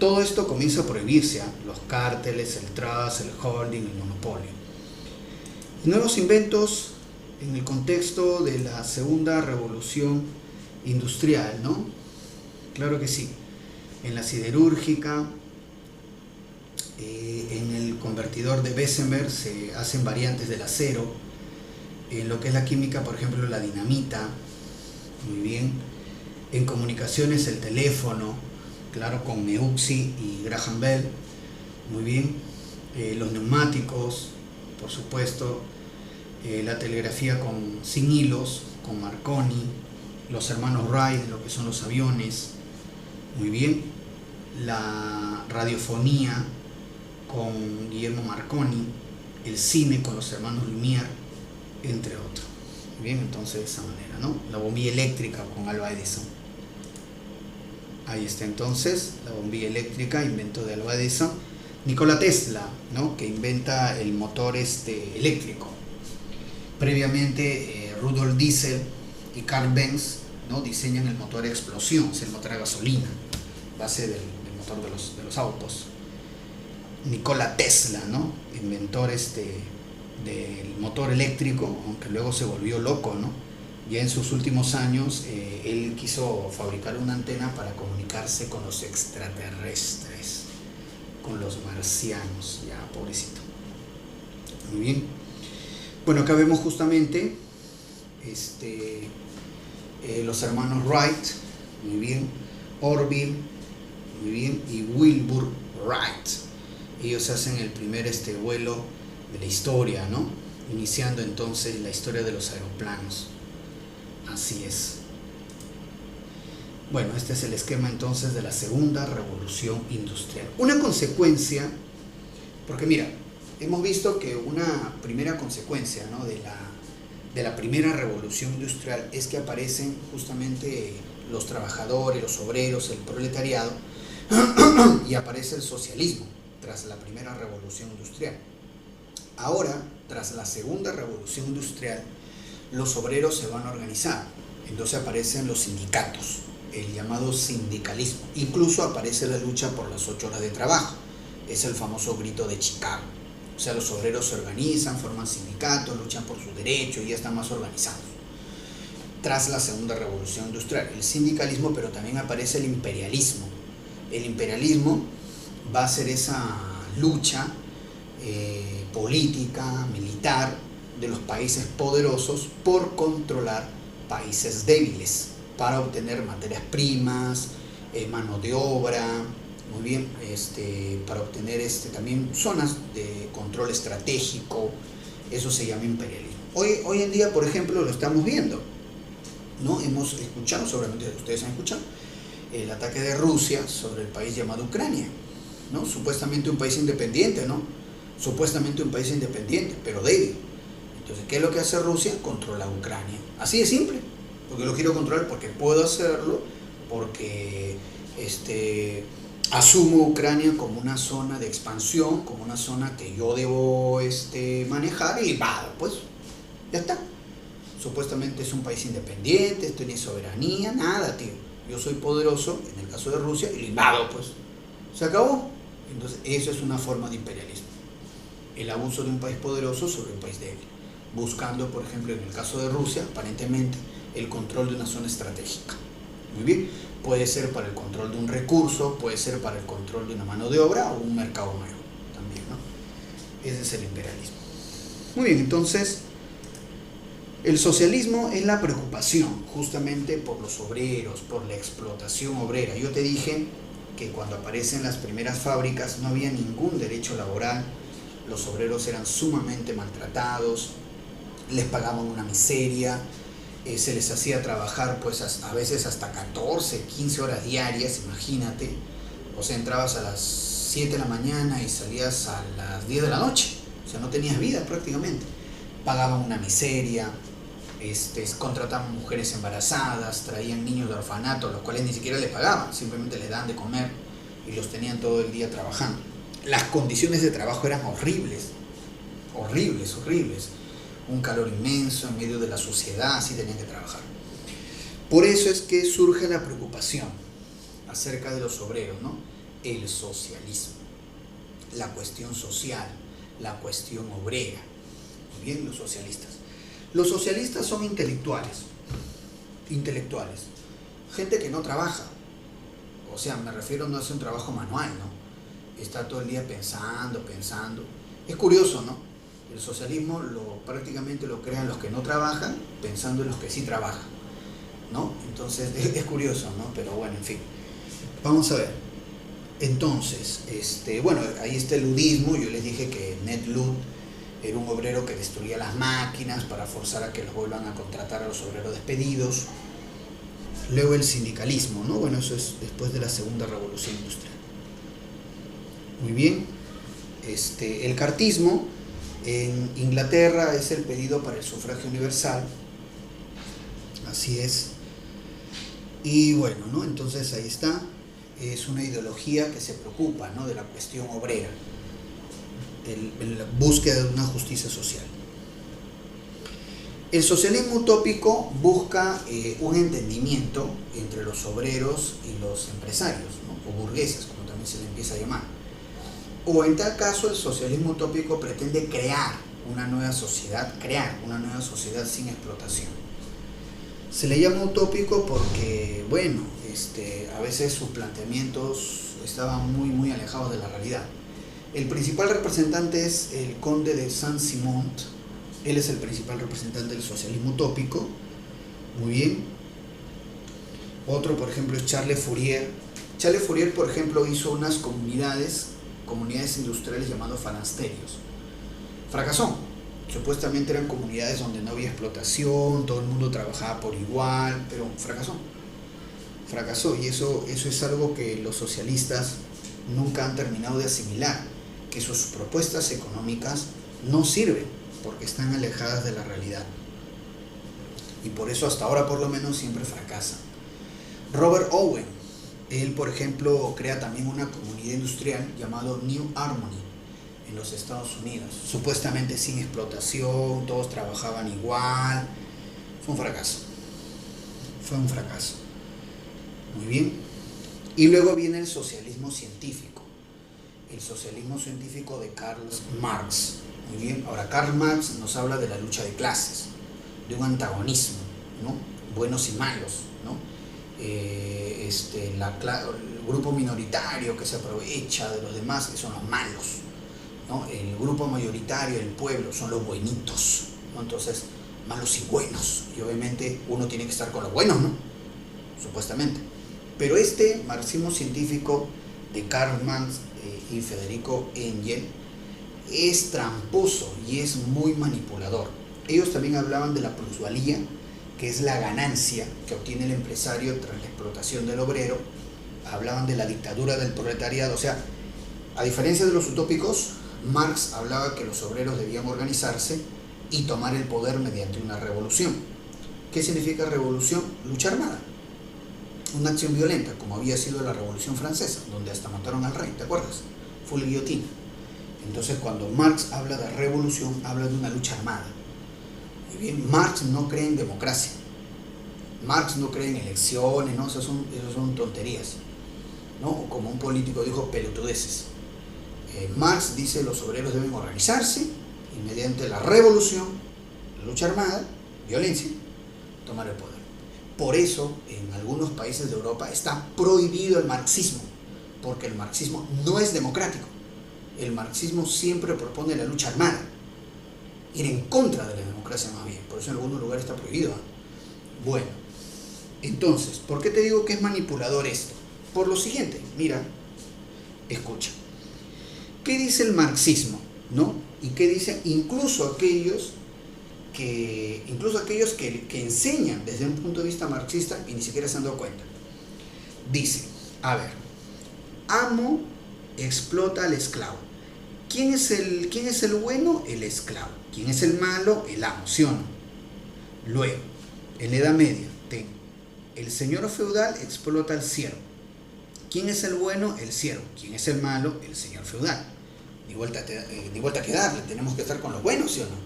Todo esto comienza a prohibirse, ¿eh? Los cárteles, el trust, el holding, el monopolio. Y nuevos inventos en el contexto de la segunda revolución industrial, ¿no? Claro que sí. En la siderúrgica, en el convertidor de Bessemer se hacen variantes del acero. En lo que es la química, por ejemplo, la dinamita. Muy bien. En comunicaciones, el teléfono, claro, con Meucci y Graham Bell. Muy bien. Los neumáticos, por supuesto. La telegrafía sin hilos, con Marconi. Los hermanos Wright, lo que son los aviones. Muy bien. la radiofonía con Guillermo Marconi, el cine con los hermanos Lumière, entre otros. Bien, entonces de esa manera, ¿no? La bombilla eléctrica con Alva Edison. Ahí está entonces, la bombilla eléctrica, invento de Alva Edison. Nikola Tesla, ¿no? Que inventa el motor eléctrico. Previamente Rudolf Diesel y Carl Benz, ¿no? Diseñan el motor a explosión, es el motor a gasolina, base del motor de los autos. Nikola Tesla, ¿no? Inventor del motor eléctrico, aunque luego se volvió loco, ¿no? Ya en sus últimos años él quiso fabricar una antena para comunicarse con los extraterrestres, con los marcianos, ya pobrecito. Muy bien. Bueno, acá vemos justamente los hermanos Wright, muy bien, Orville, muy bien, y Wilbur Wright. Ellos hacen el primer vuelo de la historia, ¿no? Iniciando entonces la historia de los aeroplanos. Así es. Bueno, este es el esquema entonces de la segunda revolución industrial. Una consecuencia, porque mira, hemos visto que una primera consecuencia, ¿no? de la primera revolución industrial es que aparecen justamente los trabajadores, los obreros, el proletariado, y aparece el socialismo tras la primera revolución industrial. Ahora, tras la segunda revolución industrial, los obreros se van a organizar, entonces aparecen los sindicatos, el llamado sindicalismo, incluso aparece la lucha por las 8 horas de trabajo, es el famoso grito de Chicago. O sea, los obreros se organizan, forman sindicatos, luchan por sus derechos y ya están más organizados. Tras la segunda revolución industrial, el sindicalismo, pero también aparece el imperialismo. El imperialismo va a ser esa lucha política, militar, de los países poderosos por controlar países débiles, para obtener materias primas, mano de obra, muy bien, para obtener también zonas de control estratégico. Eso se llama imperialismo. Hoy en día, por ejemplo, lo estamos viendo, ¿no? Hemos escuchado, seguramente ustedes han escuchado, el ataque de Rusia sobre el país llamado Ucrania, ¿no? Supuestamente un país independiente, ¿no? Supuestamente un país independiente, pero débil. Entonces, ¿qué es lo que hace Rusia? Controla Ucrania. Así de simple. Porque lo quiero controlar, porque puedo hacerlo, porque asumo Ucrania como una zona de expansión, como una zona que yo debo manejar, y va, pues ya está. Supuestamente es un país independiente, esto tiene soberanía, nada, tío. Yo soy poderoso, en el caso de Rusia, y lo invado, pues. Se acabó. Entonces, eso es una forma de imperialismo. El abuso de un país poderoso sobre un país débil. Buscando, por ejemplo, en el caso de Rusia, aparentemente, el control de una zona estratégica. Muy bien. Puede ser para el control de un recurso, puede ser para el control de una mano de obra o un mercado nuevo también, ¿no? Ese es el imperialismo. Muy bien, entonces, el socialismo es la preocupación justamente por los obreros, por la explotación obrera. Yo te dije que cuando aparecen las primeras fábricas no había ningún derecho laboral, los obreros eran sumamente maltratados, les pagaban una miseria, se les hacía trabajar pues a veces hasta 14, 15 horas diarias, imagínate. O sea, entrabas a las 7 de la mañana y salías a las 10 de la noche, o sea, no tenías vida prácticamente. Pagaban una miseria, contrataban mujeres embarazadas, traían niños de orfanato, los cuales ni siquiera les pagaban, simplemente les daban de comer y los tenían todo el día trabajando. Las condiciones de trabajo eran horribles, horribles, horribles. Un calor inmenso en medio de la sociedad, así tenían que trabajar. Por eso es que surge la preocupación acerca de los obreros, ¿no? El socialismo, la cuestión social, la cuestión obrera. Muy bien, los socialistas. Los socialistas son intelectuales, gente que no trabaja. O sea, me refiero, no hace un trabajo manual, ¿no? Está todo el día pensando. Es curioso, ¿no? El socialismo prácticamente lo crean los que no trabajan, pensando en los que sí trabajan, ¿no? Entonces es curioso, ¿no? Pero bueno, en fin. Vamos a ver. Entonces, bueno, ahí está el ludismo. Yo les dije que Ned Ludd era un obrero que destruía las máquinas para forzar a que los vuelvan a contratar a los obreros despedidos. Luego el sindicalismo, ¿no? Bueno, eso es después de la segunda revolución industrial. Muy bien. El cartismo en Inglaterra es el pedido para el sufragio universal. Así es. Y bueno, ¿no? Entonces ahí está. Es una ideología que se preocupa, ¿no?, de la cuestión obrera, la búsqueda de una justicia social. El socialismo utópico busca un entendimiento entre los obreros y los empresarios, ¿no?, o burgueses, como también se le empieza a llamar. O en tal caso, el socialismo utópico pretende crear una nueva sociedad sin explotación. Se le llama utópico porque, bueno, a veces sus planteamientos estaban muy alejados de la realidad. El principal representante es el conde de Saint-Simon. Él es el principal representante del socialismo utópico. Muy bien. Otro, por ejemplo, es Charles Fourier. Charles Fourier, por ejemplo, hizo unas comunidades industriales llamadas falansterios. Fracasó. Supuestamente eran comunidades donde no había explotación, todo el mundo trabajaba por igual, pero fracasó, y eso es algo que los socialistas nunca han terminado de asimilar, que sus propuestas económicas no sirven porque están alejadas de la realidad, y por eso hasta ahora por lo menos siempre fracasan. Robert Owen, él por ejemplo crea también una comunidad industrial llamada New Harmony en los Estados Unidos, supuestamente sin explotación, todos trabajaban igual. Fue un fracaso. Muy bien. Y luego viene el socialismo científico de Karl Marx. Muy bien. Ahora, Karl Marx nos habla de la lucha de clases, de un antagonismo, ¿no?, buenos y malos, ¿no? El grupo minoritario que se aprovecha de los demás, que son los malos, ¿no? El grupo mayoritario, el pueblo, son los buenitos, ¿no? Entonces, malos y buenos, y obviamente uno tiene que estar con los buenos, ¿no?, supuestamente. Pero este marxismo científico de Karl Marx y Federico Engels es tramposo y es muy manipulador. Ellos también hablaban de la plusvalía, que es la ganancia que obtiene el empresario tras la explotación del obrero. Hablaban de la dictadura del proletariado. O sea, a diferencia de los utópicos, Marx hablaba que los obreros debían organizarse y tomar el poder mediante una revolución. ¿Qué significa revolución? Lucha armada. Una acción violenta, como había sido la Revolución Francesa, donde hasta mataron al rey, ¿te acuerdas? Fue la guillotina. Entonces, cuando Marx habla de revolución, habla de una lucha armada. Muy bien, Marx no cree en democracia. Marx no cree en elecciones, ¿no? Esas son tonterías, ¿no? O como un político dijo, pelotudeces. Marx dice que los obreros deben organizarse y mediante la revolución, la lucha armada, violencia, tomar el poder. Por eso, en algunos países de Europa está prohibido el marxismo, porque el marxismo no es democrático. El marxismo siempre propone la lucha armada, ir en contra de la democracia más bien. Por eso en algunos lugares está prohibido. Bueno, entonces, ¿por qué te digo que es manipulador esto? Por lo siguiente, mira, escucha. ¿Qué dice el marxismo, no? ¿Y qué dicen incluso aquellos que enseñan desde un punto de vista marxista y ni siquiera se han dado cuenta? Dice, a ver, amo explota al esclavo. ¿Quién es el bueno? El esclavo. ¿Quién es el malo? El amo, ¿sí o no? Luego, en la Edad Media, el señor feudal explota al siervo. ¿Quién es el bueno? El siervo. ¿Quién es el malo? El señor feudal. Ni vuelta que darle, tenemos que estar con los buenos, ¿sí o no?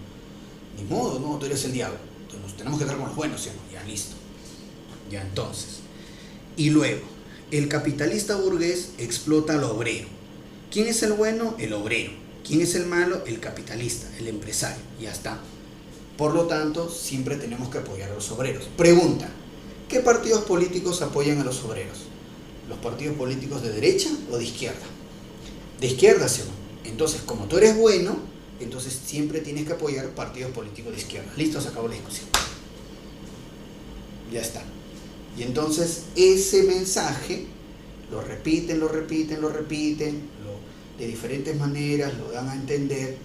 Ni modo, no, tú eres el diablo. Entonces tenemos que estar con los buenos, ¿sí o no? Ya, listo. Ya, entonces. Y luego, el capitalista burgués explota al obrero. ¿Quién es el bueno? El obrero. ¿Quién es el malo? El capitalista, el empresario. Ya está. Por lo tanto, siempre tenemos que apoyar a los obreros. Pregunta, ¿qué partidos políticos apoyan a los obreros? ¿Los partidos políticos de derecha o de izquierda? De izquierda, ¿sí o no? Entonces, como tú eres bueno, entonces siempre tienes que apoyar partidos políticos de izquierda. Listo, se acabó la discusión. Ya está. Y entonces ese mensaje lo repiten, de diferentes maneras, lo dan a entender.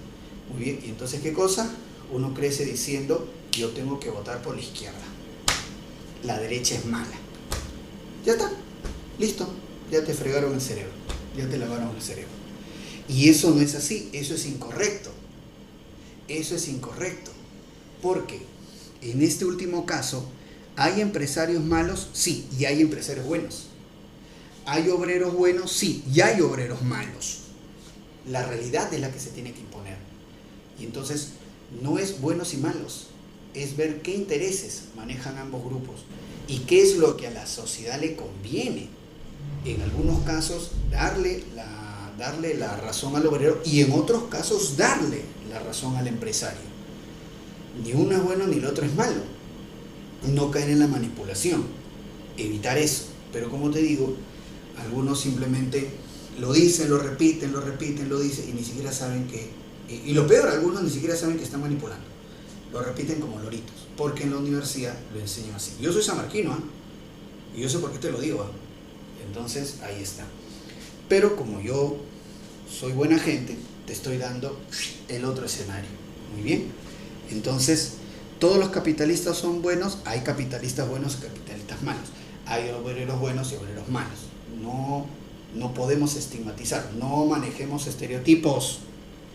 Muy bien, y entonces ¿qué cosa? Uno crece diciendo, yo tengo que votar por la izquierda. La derecha es mala. Ya está, listo, ya te fregaron el cerebro, ya te lavaron el cerebro. Y eso no es así, eso es incorrecto. Eso es incorrecto. Porque en este último caso, ¿hay empresarios malos? Sí, y hay empresarios buenos. ¿Hay obreros buenos? Sí, y hay obreros malos. La realidad es la que se tiene que imponer. Y entonces, no es buenos y malos, es ver qué intereses manejan ambos grupos y qué es lo que a la sociedad le conviene. En algunos casos, darle la razón al obrero y en otros casos, darle la razón al empresario. Ni uno es bueno ni el otro es malo. No caer en la manipulación, evitar eso. Pero como te digo, algunos simplemente lo dicen, lo repiten, lo dicen y ni siquiera saben que... Y lo peor, algunos ni siquiera saben que están manipulando. Lo repiten como loritos, porque en la universidad lo enseñan así. Yo soy samarquino, ¿eh? Y yo sé por qué te lo digo, ¿eh? Entonces, ahí está. Pero como yo soy buena gente, te estoy dando el otro escenario. Muy bien. Entonces, todos los capitalistas son buenos, hay capitalistas buenos y capitalistas malos. Hay obreros buenos y obreros malos. No podemos estigmatizar, no manejemos estereotipos.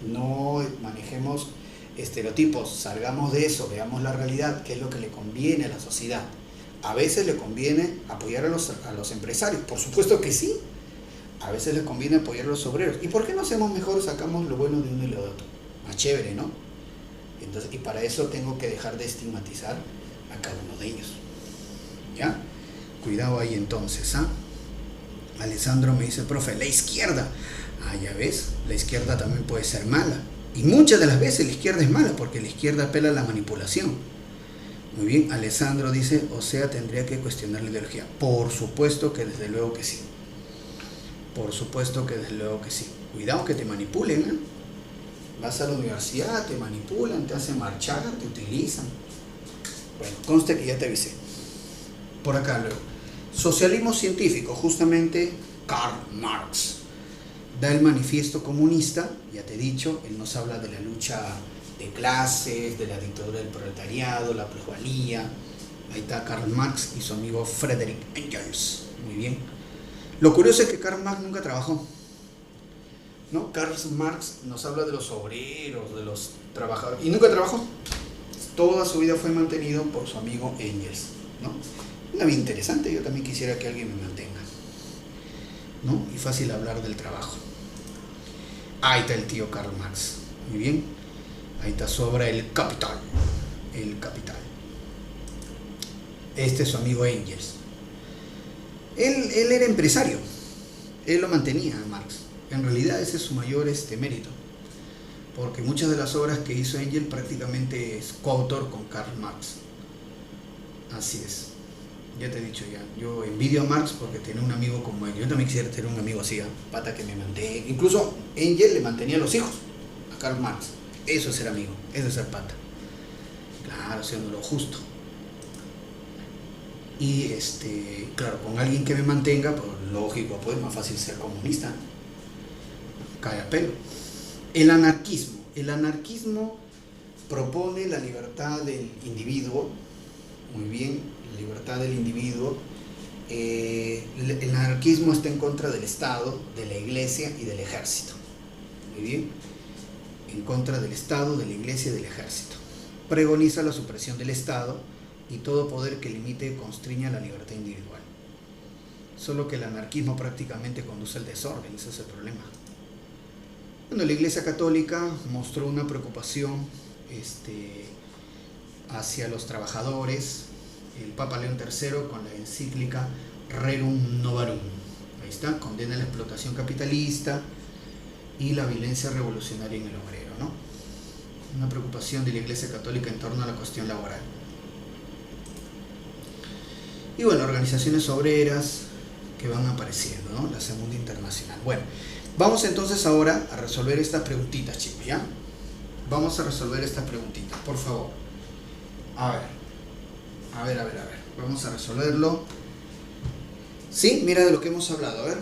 No manejemos estereotipos, salgamos de eso, veamos la realidad, qué es lo que le conviene a la sociedad. A veces le conviene apoyar a los empresarios, por supuesto que sí. A veces les conviene apoyar a los obreros. ¿Y por qué no hacemos mejor, sacamos lo bueno de uno y lo de otro? Más chévere, ¿no? Entonces, y para eso tengo que dejar de estigmatizar a cada uno de ellos. ¿Ya? Cuidado ahí entonces, ¿ah? Alessandro me dice, profe, la izquierda. Ah, ya ves, la izquierda también puede ser mala. Y muchas de las veces la izquierda es mala porque la izquierda apela a la manipulación. Muy bien, Alessandro dice, o sea, tendría que cuestionar la ideología. Por supuesto que desde luego que sí. Por supuesto que desde luego que sí. Cuidado que te manipulen, ¿eh? Vas a la universidad, te manipulan, te hacen marchar, te utilizan. Bueno, conste que ya te avisé. Por acá luego. Socialismo científico, justamente Karl Marx da el manifiesto comunista, ya te he dicho, él nos habla de la lucha de clases, de la dictadura del proletariado, la plusvalía. Ahí está Karl Marx y su amigo Friedrich Engels. Muy bien. Lo curioso es que Karl Marx nunca trabajó, ¿no? Karl Marx nos habla de los obreros, de los trabajadores, y nunca trabajó. Toda su vida fue mantenido por su amigo Engels, ¿no? Una vida interesante, yo también quisiera que alguien me mantenga, ¿no? Y fácil hablar del trabajo. Ahí está el tío Karl Marx, muy bien. Ahí está su obra El Capital. El Capital. Este es su amigo Engels. Él era empresario, él lo mantenía a Marx. En realidad ese es su mayor mérito, porque muchas de las obras que hizo Engels prácticamente es coautor con Karl Marx. Así es. Ya te he dicho ya, yo envidio a Marx porque tiene un amigo como él. Yo también quisiera tener un amigo así, ¿eh? Pata que me mantenga. Incluso Engels le mantenía a los hijos a Karl Marx. Eso es ser amigo, eso es ser pata. Claro, siendo lo justo. Y claro, con alguien que me mantenga, pues lógico, pues más fácil ser comunista. Cae a pelo. El anarquismo propone la libertad del individuo. Muy bien, la libertad del individuo. El anarquismo está en contra del Estado, de la Iglesia y del Ejército. Muy bien, en contra del Estado, de la Iglesia y del Ejército. Pregoniza la supresión del Estado y todo poder que limite o constriña la libertad individual. Solo que el anarquismo prácticamente conduce al desorden, ese es el problema. Bueno, la Iglesia Católica mostró una preocupación hacia los trabajadores. El Papa León III con la encíclica Rerum Novarum. Ahí está, condena la explotación capitalista y la violencia revolucionaria en el obrero, ¿no? Una preocupación de la Iglesia Católica en torno a la cuestión laboral. Y bueno, organizaciones obreras que van apareciendo, ¿no? La Segunda Internacional. Bueno, vamos entonces ahora a resolver estas preguntitas, chicos, ¿ya? Vamos a resolver estas preguntitas, por favor. A ver. Vamos a resolverlo. Sí, mira de lo que hemos hablado, a ver.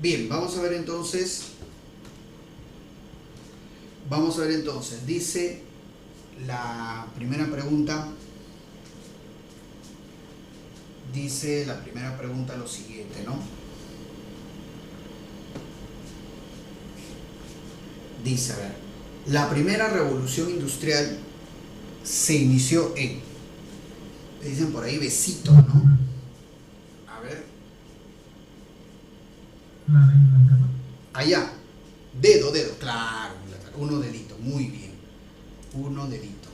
Bien, vamos a ver entonces. Dice la primera pregunta. Dice la primera pregunta lo siguiente, ¿no? Dice, a ver, la primera revolución industrial se inició en, dicen por ahí besito, ¿no? A ver. Allá. Dedo, claro, uno dedito, muy bien. Uno dedito.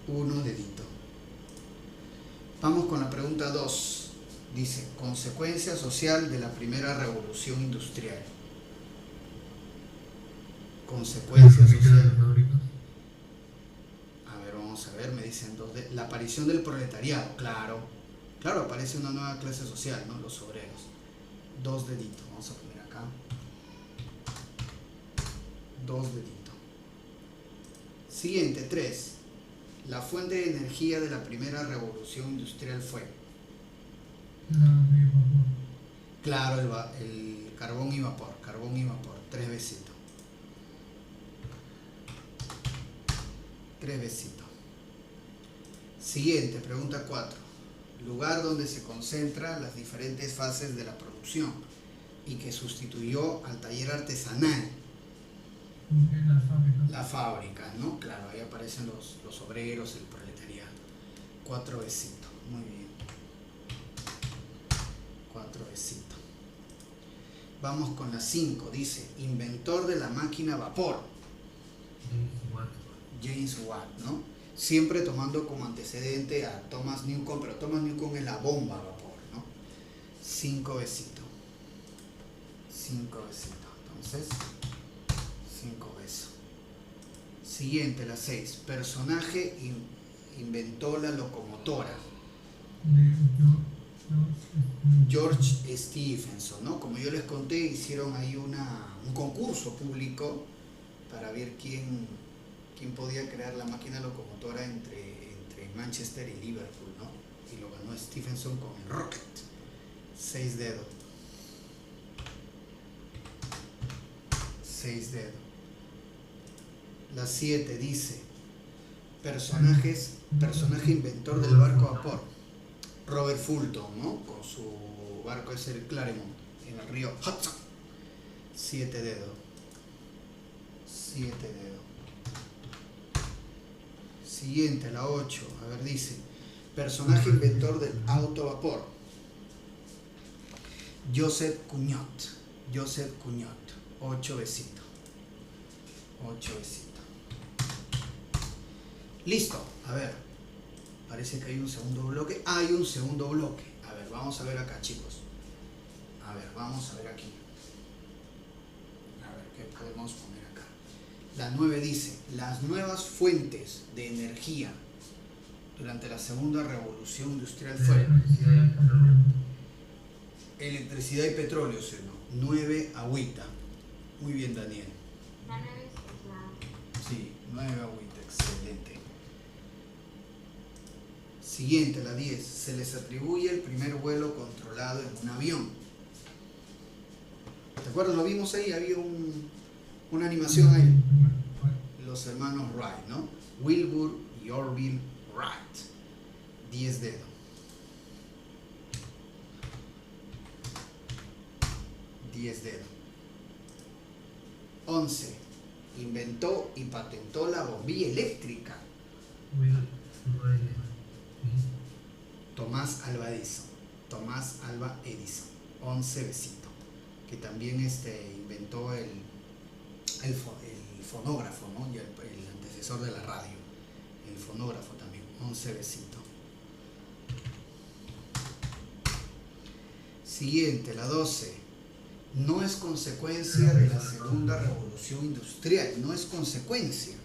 Uno dedito. Vamos con la pregunta 2. Dice, consecuencia social de la primera revolución industrial. Consecuencia social. A ver, vamos a ver, me dicen dos de... La aparición del proletariado, claro. Claro, aparece una nueva clase social, ¿no? Los obreros. Dos deditos, vamos a poner acá. Dos deditos. Siguiente, 3. La fuente de energía de la primera revolución industrial fue. Claro, el carbón y vapor. 3 besitos. 3 besitos. Siguiente, pregunta 4. Lugar donde se concentran las diferentes fases de la producción y que sustituyó al taller artesanal. La fábrica, ¿no? Claro, ahí aparecen los obreros, el proletariado. 4 besitos, muy bien. 4 besitos. Vamos con la 5, dice, inventor de la máquina a vapor. James Watt, ¿no? Siempre tomando como antecedente a Thomas Newcomen, pero Thomas Newcomen es la bomba a vapor, ¿no? 5 besitos. 5 besitos. Entonces, 5 besos. Siguiente, la 6. Personaje inventó la locomotora. George Stephenson, ¿no? Como yo les conté, hicieron ahí un concurso público para ver quién podía crear la máquina locomotora entre Manchester y Liverpool, ¿no? Y lo ganó Stephenson con el Rocket. 6 dedos. 6 dedos. La 7 dice, personaje inventor del barco a vapor. Robert Fulton, ¿no? Con su barco es el Claremont, en el río Hudson. 7 dedos. 7 dedos. Siguiente, la 8. A ver, dice, personaje inventor del auto a vapor. Joseph Cugnot. 8 besitos. 8 besitos. Listo. A ver. Parece que hay un segundo bloque. Hay un segundo bloque. A ver, vamos a ver acá, chicos. A ver, vamos a ver aquí. A ver, ¿qué podemos poner acá? La 9 dice, las nuevas fuentes de energía durante la segunda revolución industrial fueron electricidad y petróleo, ¿sí, no? 9 agüita. Muy bien, Daniel. La 9 es la... Sí, 9 agüita, excelente. Siguiente, la 10. Se les atribuye el primer vuelo controlado en un avión. ¿Te acuerdas? Lo vimos ahí, había una animación ahí. Los hermanos Wright, ¿no? Wilbur y Orville Wright. 10 dedos. 10 dedos. 11. Inventó y patentó la bombilla eléctrica. Tomás Alva Edison. 11 besitos. Que también inventó el fonógrafo, ¿no? Y el antecesor de la radio. El fonógrafo también. 11 besitos. Siguiente, la 12. No es consecuencia de la segunda revolución industrial. No es consecuencia.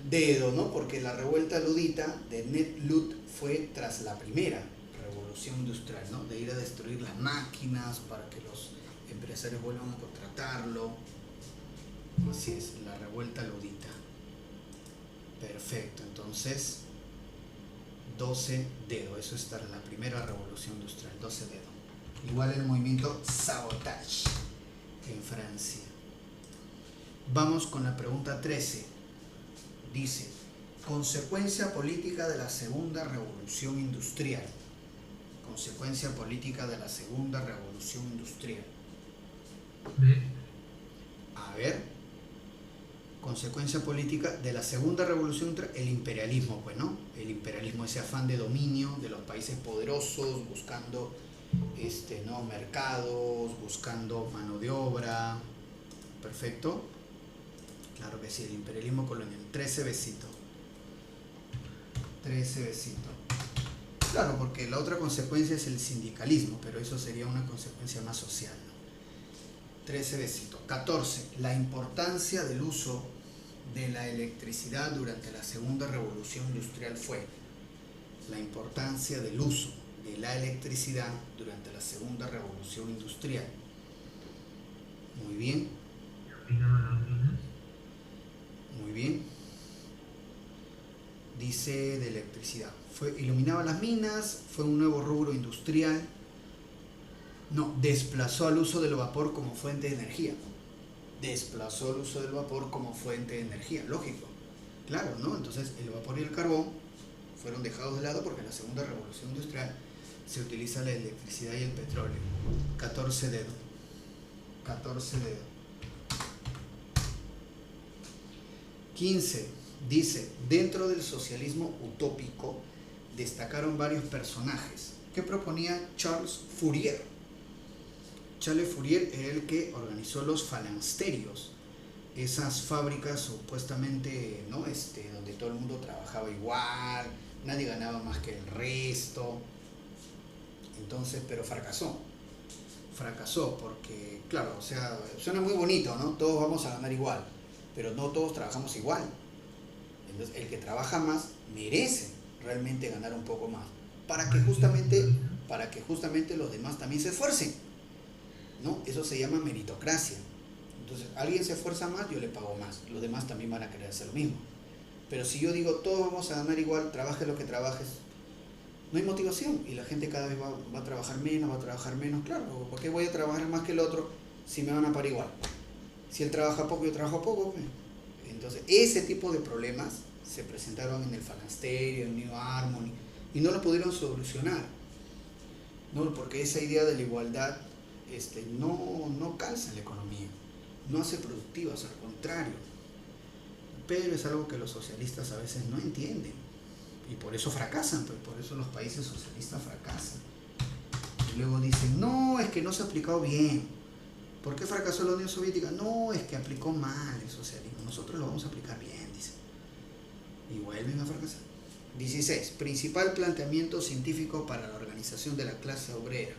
Dedo, ¿no? Porque la revuelta ludita de Ned Ludd fue tras la primera revolución industrial, ¿no? De ir a destruir las máquinas para que los empresarios vuelvan a contratarlo. Así es, la revuelta ludita. Perfecto, entonces 12 dedos. Eso está en la primera revolución industrial, 12 dedos. Igual el movimiento Sabotage en Francia. Vamos con la pregunta 13. Dice, consecuencia política de la segunda revolución industrial. Consecuencia política de la segunda revolución industrial. A ver, consecuencia política de la segunda revolución industrial, el imperialismo, pues, ¿no? El imperialismo, ese afán de dominio de los países poderosos, buscando nuevos mercados, buscando mano de obra. Perfecto. Claro que sí, el imperialismo colonial. 13 besitos. 13 besitos. Claro, porque la otra consecuencia es el sindicalismo, pero eso sería una consecuencia más social, ¿no? 13 besitos. 14. La importancia del uso de la electricidad durante la segunda revolución industrial fue la importancia del uso de la electricidad durante la segunda revolución industrial. Muy bien. Muy bien. Dice de electricidad. Iluminaba las minas, fue un nuevo rubro industrial. No, desplazó al uso del vapor como fuente de energía. Desplazó el uso del vapor como fuente de energía, lógico. Claro, ¿no? Entonces el vapor y el carbón fueron dejados de lado porque en la segunda revolución industrial se utiliza la electricidad y el petróleo. 14 dedos. 14 dedos. 15. Dice, dentro del socialismo utópico destacaron varios personajes que proponía Charles Fourier. Charles Fourier era el que organizó los falansterios, esas fábricas supuestamente, ¿no? Donde todo el mundo trabajaba igual, nadie ganaba más que el resto. Entonces, pero fracasó porque, claro, o sea, suena muy bonito, ¿no? Todos vamos a ganar igual, pero no todos trabajamos igual. Entonces, el que trabaja más merece realmente ganar un poco más, para que justamente los demás también se esfuercen, ¿no? Eso se llama meritocracia. Entonces, alguien se esfuerza más, yo le pago más, los demás también van a querer hacer lo mismo. Pero si yo digo, todos vamos a ganar igual, trabajes lo que trabajes, no hay motivación y la gente cada vez va a trabajar menos, claro, ¿por qué voy a trabajar más que el otro si me van a pagar igual? Si él trabaja poco, yo trabajo poco. Entonces, ese tipo de problemas se presentaron en el Falansterio, en New Harmony, y no lo pudieron solucionar, ¿no? Porque esa idea de la igualdad no calza en la economía, no hace productivas, al contrario. Pero es algo que los socialistas a veces no entienden, y por eso fracasan, pues por eso los países socialistas fracasan. Y luego dicen, no, es que no se ha aplicado bien. ¿Por qué fracasó la Unión Soviética? No, es que aplicó mal el socialismo. Nosotros lo vamos a aplicar bien, dicen. Y vuelven a fracasar. 16. Principal planteamiento científico para la organización de la clase obrera.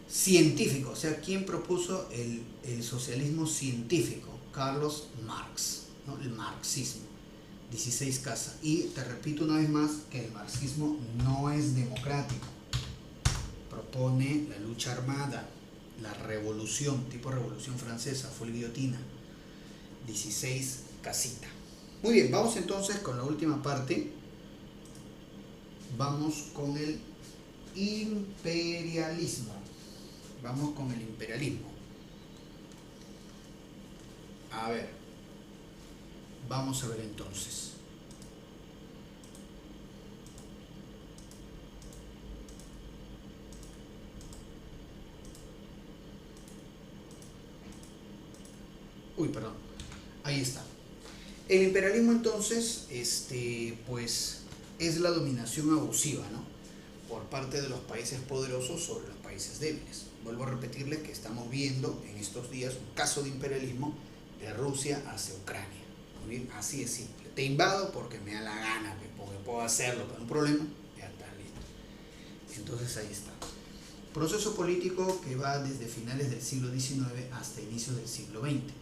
Científico, o sea, ¿quién propuso el socialismo científico? Carlos Marx, ¿no? El marxismo. 16 casa. Y te repito una vez más que el marxismo no es democrático. Propone la lucha armada, la revolución, tipo revolución francesa, fue el guillotina. 16 casita. Muy bien, vamos entonces con la última parte. Vamos con el imperialismo. Vamos con el imperialismo. A ver, vamos a ver entonces. Uy, perdón. Ahí está. El imperialismo entonces, pues, es la dominación abusiva, ¿no? Por parte de los países poderosos sobre los países débiles. Vuelvo a repetirles que estamos viendo en estos días un caso de imperialismo de Rusia hacia Ucrania. Muy bien, así es simple. Te invado porque me da la gana, porque puedo hacerlo, pero un problema, ya está listo. Entonces ahí está. Proceso político que va desde finales del siglo XIX hasta inicios del siglo XX.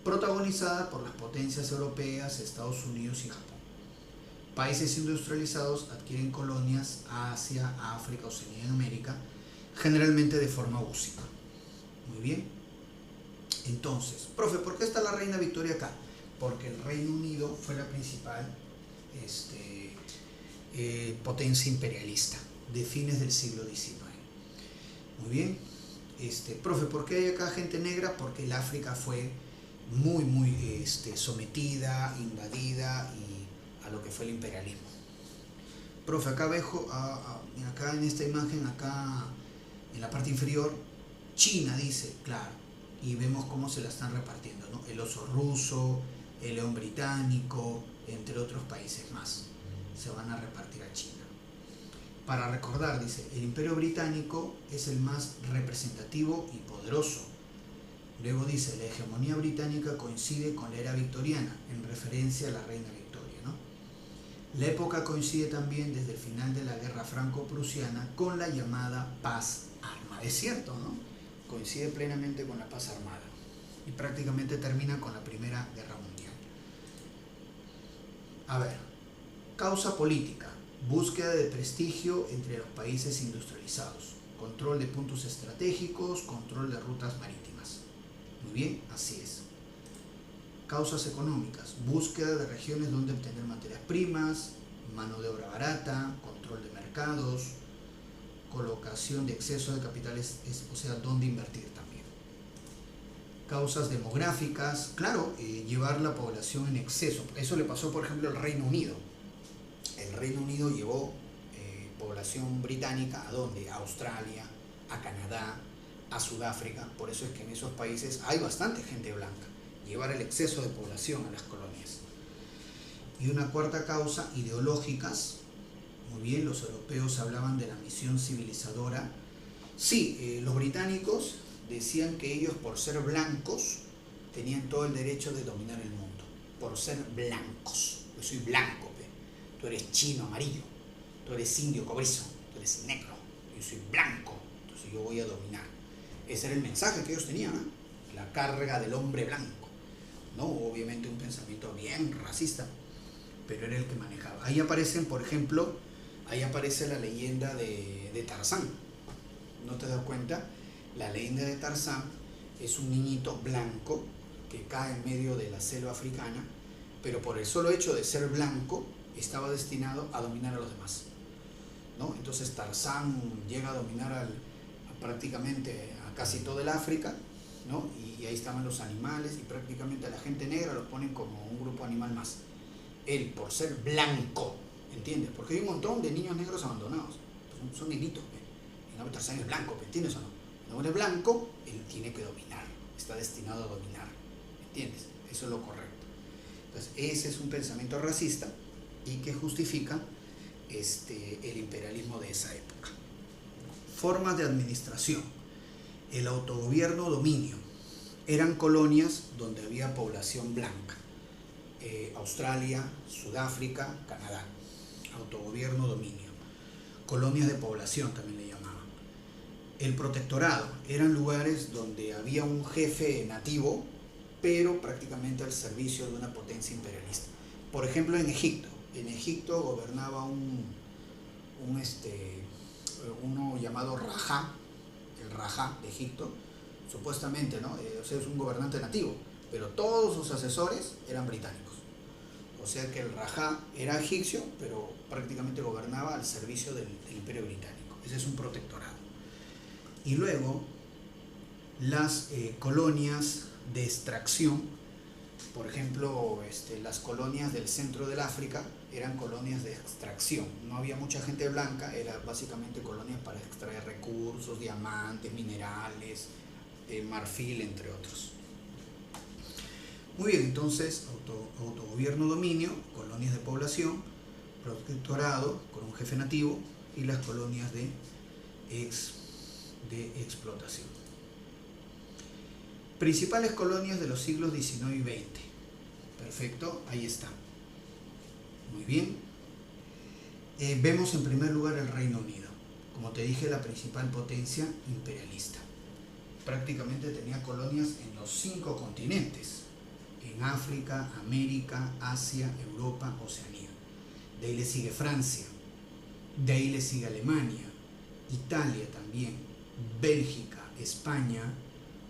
Protagonizada por las potencias europeas, Estados Unidos y Japón. Países industrializados adquieren colonias a Asia, África, Oceanía y América, generalmente de forma abusiva. Muy bien. Entonces, profe, ¿por qué está la reina Victoria acá? Porque el Reino Unido fue la principal potencia imperialista de fines del siglo XIX. Muy bien. Profe, ¿por qué hay acá gente negra? Porque el África fue muy sometida, invadida y a lo que fue el imperialismo. Profe, acá dejo, acá en esta imagen, acá en la parte inferior, China dice, claro, y vemos cómo se la están repartiendo, ¿no? El oso ruso, el león británico, entre otros países más, se van a repartir a China. Para recordar, dice, el Imperio Británico es el más representativo y poderoso. Luego dice, la hegemonía británica coincide con la era victoriana, en referencia a la reina Victoria, ¿no? La época coincide también desde el final de la Guerra Franco-Prusiana con la llamada paz armada. Es cierto, ¿no? Coincide plenamente con la paz armada y prácticamente termina con la Primera Guerra Mundial. A ver, causa política. Búsqueda de prestigio entre los países industrializados, control de puntos estratégicos, control de rutas marítimas. Muy bien, así es. Causas económicas, búsqueda de regiones donde obtener materias primas, mano de obra barata, control de mercados, colocación de exceso de capitales, o sea, dónde invertir también. Causas demográficas, claro, llevar la población en exceso. Eso le pasó, por ejemplo, al Reino Unido. El Reino Unido llevó población británica ¿a dónde? A Australia, a Canadá, a Sudáfrica. Por eso es que en esos países hay bastante gente blanca. Llevar el exceso de población a las colonias. Y una cuarta causa, ideológicas. Muy bien, los europeos hablaban de la misión civilizadora. Sí, los británicos decían que ellos, por ser blancos, tenían todo el derecho de dominar el mundo. Por ser blancos. Yo soy blanco. Tú eres chino, amarillo, tú eres indio, cobrizo, tú eres negro, yo soy blanco, entonces yo voy a dominar. Ese era el mensaje que ellos tenían, ¿eh? La carga del hombre blanco, ¿no? Obviamente un pensamiento bien racista, pero era el que manejaba. Ahí aparecen, por ejemplo, ahí aparece la leyenda de Tarzán. ¿No te das cuenta? La leyenda de Tarzán es un niñito blanco que cae en medio de la selva africana, pero por el solo hecho de ser blanco, estaba destinado a dominar a los demás, ¿no? Entonces Tarzán llega a dominar prácticamente a casi todo el África, ¿no? Y ahí estaban los animales y prácticamente a la gente negra lo ponen como un grupo animal más. Él, por ser blanco, ¿entiendes? Porque hay un montón de niños negros abandonados, son negritos, ¿eh? En cambio Tarzán es blanco, ¿entiendes o no? Cuando es blanco, él tiene que dominar, está destinado a dominar, ¿entiendes? Eso es lo correcto. Entonces ese es un pensamiento racista y que justifica el imperialismo de esa época. Formas de administración. El autogobierno dominio. Eran colonias donde había población blanca. Australia, Sudáfrica, Canadá. Autogobierno dominio. Colonias de población también le llamaban. El protectorado. Eran lugares donde había un jefe nativo, pero prácticamente al servicio de una potencia imperialista. Por ejemplo, en Egipto. En Egipto gobernaba uno llamado Rajá, el Rajá de Egipto, supuestamente, ¿no? O sea, es un gobernante nativo, pero todos sus asesores eran británicos. O sea que el Rajá era egipcio, pero prácticamente gobernaba al servicio del Imperio Británico. Ese es un protectorado. Y luego, las colonias de extracción. Por ejemplo, las colonias del centro del África eran colonias de extracción. No había mucha gente blanca, eran básicamente colonias para extraer recursos, diamantes, minerales, marfil, entre otros. Muy bien, entonces, autogobierno dominio, colonias de población, protectorado con un jefe nativo y las colonias de explotación. Principales colonias de los siglos XIX y XX. Perfecto, ahí está. Muy bien. Vemos en primer lugar el Reino Unido. Como te dije, la principal potencia imperialista. Prácticamente tenía colonias en los 5 continentes. En África, América, Asia, Europa, Oceanía. De ahí le sigue Francia. De ahí le sigue Alemania. Italia también. Bélgica, España,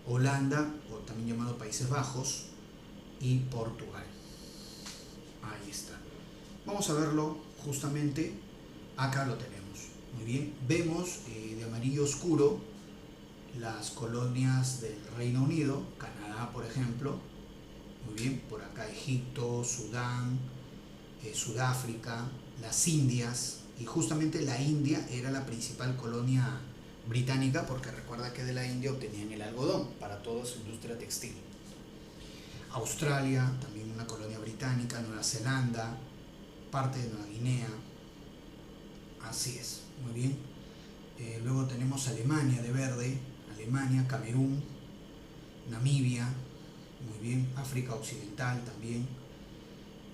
Holanda, o también llamado Países Bajos, y Portugal. Ahí está. Vamos a verlo justamente, acá lo tenemos. Muy bien, vemos de amarillo oscuro las colonias del Reino Unido, Canadá por ejemplo, muy bien, por acá Egipto, Sudán, Sudáfrica, las Indias, y justamente la India era la principal colonia británica porque recuerda que de la India obtenían el algodón para toda su industria textil. Australia, también una colonia británica, Nueva Zelanda, parte de Nueva Guinea, así es, muy bien. Luego tenemos Alemania de verde, Alemania, Camerún, Namibia, muy bien, África Occidental también,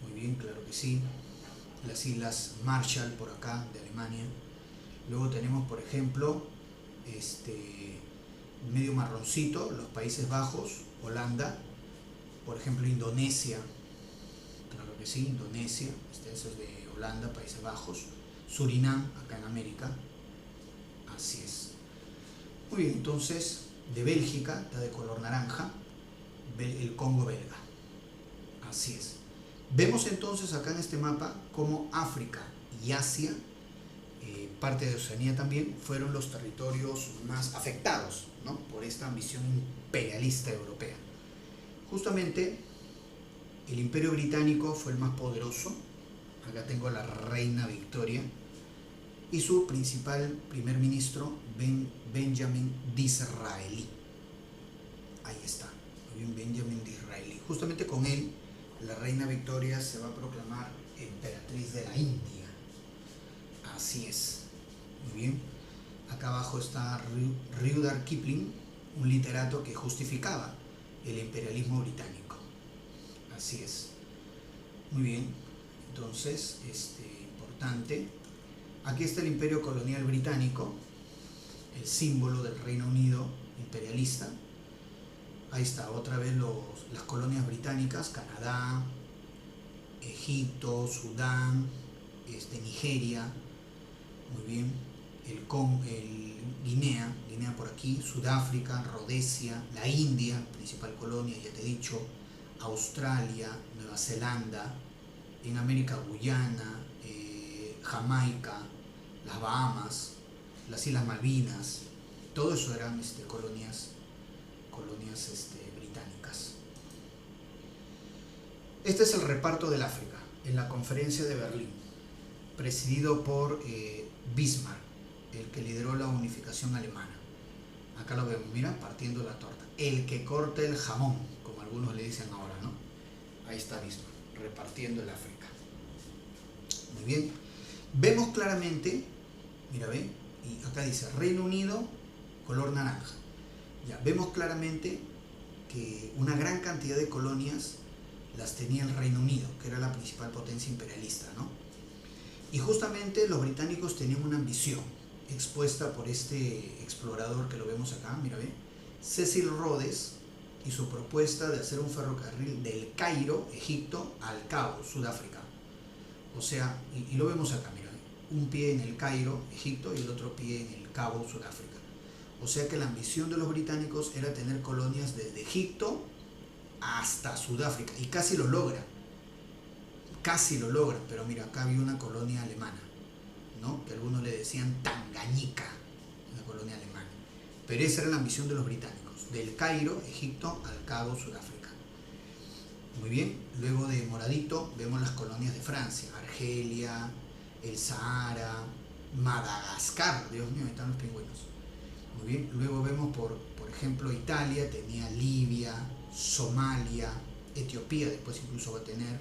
muy bien, claro que sí, las Islas Marshall por acá de Alemania. Luego tenemos por ejemplo medio marroncito, los Países Bajos, Holanda, por ejemplo Indonesia, claro que sí, Indonesia, eso es de Holanda, Países Bajos, Surinam, acá en América, así es. Muy bien, entonces de Bélgica, está de color naranja, el Congo belga, así es. Vemos entonces acá en este mapa cómo África y Asia, parte de Oceanía también, fueron los territorios más afectados, ¿no?, por esta ambición imperialista europea. Justamente el Imperio Británico fue el más poderoso. Acá tengo a la reina Victoria y su principal primer ministro, Benjamin Disraeli. Ahí está, muy bien, Benjamin Disraeli. Justamente con él, la reina Victoria se va a proclamar emperatriz de la India. Así es, muy bien. Acá abajo está Rudyard Kipling, un literato que justificaba el imperialismo británico. Así es, muy bien. Entonces, importante. Aquí está el imperio colonial británico, el símbolo del Reino Unido imperialista. Ahí está, otra vez las colonias británicas, Canadá, Egipto, Sudán, Nigeria, muy bien, el Guinea por aquí, Sudáfrica, Rodesia, la India, principal colonia, ya te he dicho, Australia, Nueva Zelanda, en América Guyana, Jamaica, las Bahamas, las Islas Malvinas, todo eso eran colonias británicas. Este es el reparto del África en la conferencia de Berlín, presidido por Bismarck, el que lideró la unificación alemana. Acá lo vemos, mira, partiendo la torta. El que corta el jamón, como algunos le dicen ahora, ¿no? Ahí está Bismarck, repartiendo el África. Muy bien. Vemos claramente, mira, ve, y acá dice Reino Unido, color naranja. Ya, vemos claramente que una gran cantidad de colonias las tenía el Reino Unido, que era la principal potencia imperialista, ¿no? Y justamente los británicos tenían una ambición expuesta por este explorador que lo vemos acá, mira, ve, Cecil Rhodes, y su propuesta de hacer un ferrocarril del Cairo, Egipto, al Cabo, Sudáfrica. O sea, y lo vemos acá, mira, un pie en el Cairo, Egipto, y el otro pie en el Cabo, Sudáfrica. O sea que la ambición de los británicos era tener colonias desde Egipto hasta Sudáfrica, y casi lo logran, pero mira, acá había una colonia alemana, ¿no?, que algunos le decían Tanganica, una colonia alemana, pero esa era la ambición de los británicos, del Cairo, Egipto, al Cabo, Sudáfrica. Muy bien, luego de moradito vemos las colonias de Francia, Argelia, el Sahara, Madagascar, Dios mío, ahí están los pingüinos. Muy bien, luego vemos por ejemplo Italia, tenía Libia, Somalia, Etiopía, después incluso va a tener.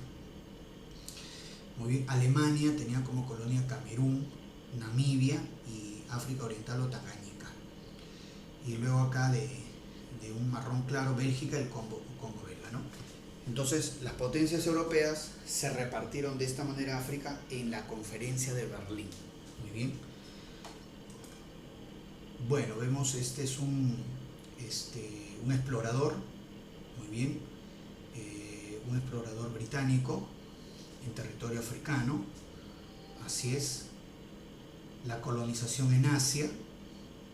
Muy bien, Alemania tenía como colonia Camerún, Namibia y África Oriental o Tanganica. Y luego acá de un marrón claro, Bélgica, el Congo belga, ¿no? Entonces, las potencias europeas se repartieron de esta manera África en la conferencia de Berlín. Muy bien. Bueno, vemos, este es un explorador, muy bien, un explorador británico en territorio africano, así es. La colonización en Asia,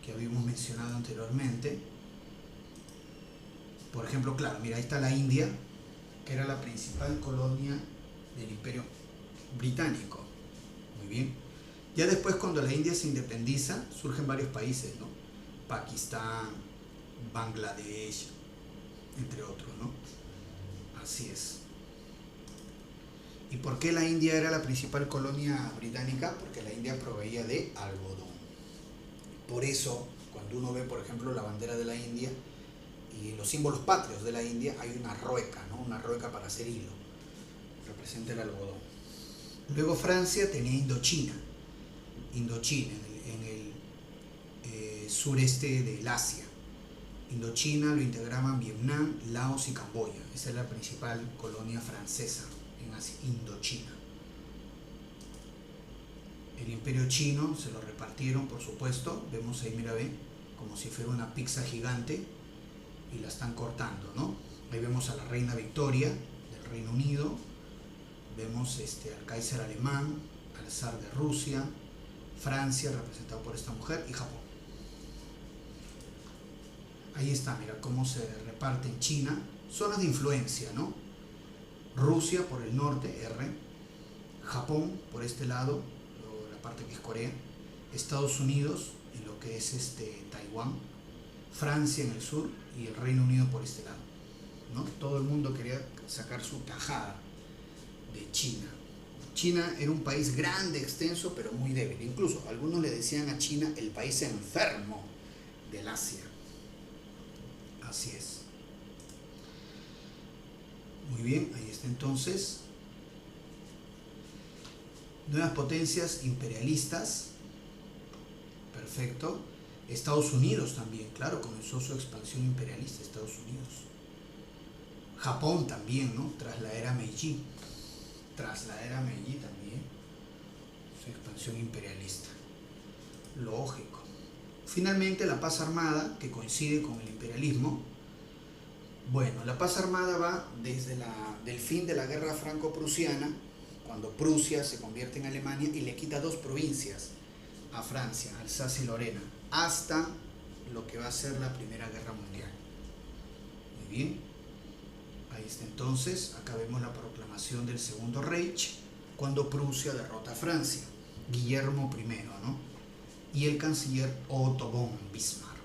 que habíamos mencionado anteriormente. Por ejemplo, claro, mira, ahí está la India, que era la principal colonia del Imperio británico. Muy bien. Ya después, cuando la India se independiza, surgen varios países, ¿no? Pakistán, Bangladesh, entre otros, ¿no? Así es. ¿Y por qué la India era la principal colonia británica? Porque la India proveía de algodón. Por eso, cuando uno ve, por ejemplo, la bandera de la India y los símbolos patrios de la India, hay una rueca, ¿no? Una rueca para hacer hilo. Representa el algodón. Luego Francia tenía Indochina. Indochina, en el sureste del Asia. Indochina lo integraban Vietnam, Laos y Camboya. Esa es la principal colonia francesa en Asia, Indochina. El imperio chino se lo repartieron, por supuesto. Vemos ahí, mira, ven, como si fuera una pizza gigante y la están cortando, ¿no? Ahí vemos a la reina Victoria del Reino Unido. Vemos al Kaiser alemán, al zar de Rusia, Francia, representado por esta mujer, y Japón. Ahí está, mira cómo se reparte en China. Zonas de influencia, ¿no? Rusia por el norte, R. Japón por este lado, la parte que es Corea. Estados Unidos en lo que es Taiwán. Francia en el sur y el Reino Unido por este lado, ¿no? Todo el mundo quería sacar su tajada de China. China era un país grande, extenso, pero muy débil. Incluso algunos le decían a China el país enfermo del Asia. Así es. Muy bien, ahí está entonces. Nuevas potencias imperialistas. Perfecto. Estados Unidos también, claro, comenzó su expansión imperialista, Estados Unidos. Japón también, ¿no? Tras la era Meiji. Tras la era Meiji también, su expansión imperialista. Lógico. Finalmente, la paz armada, que coincide con el imperialismo. Bueno, la paz armada va desde del fin de la guerra franco-prusiana, cuando Prusia se convierte en Alemania y le quita 2 provincias a Francia, Alsacia y Lorena, hasta lo que va a ser la Primera Guerra Mundial. Muy bien. Ahí está entonces, acá vemos la proclamación del Segundo Reich, cuando Prusia derrota a Francia, Guillermo I, ¿no? Y el canciller Otto von Bismarck.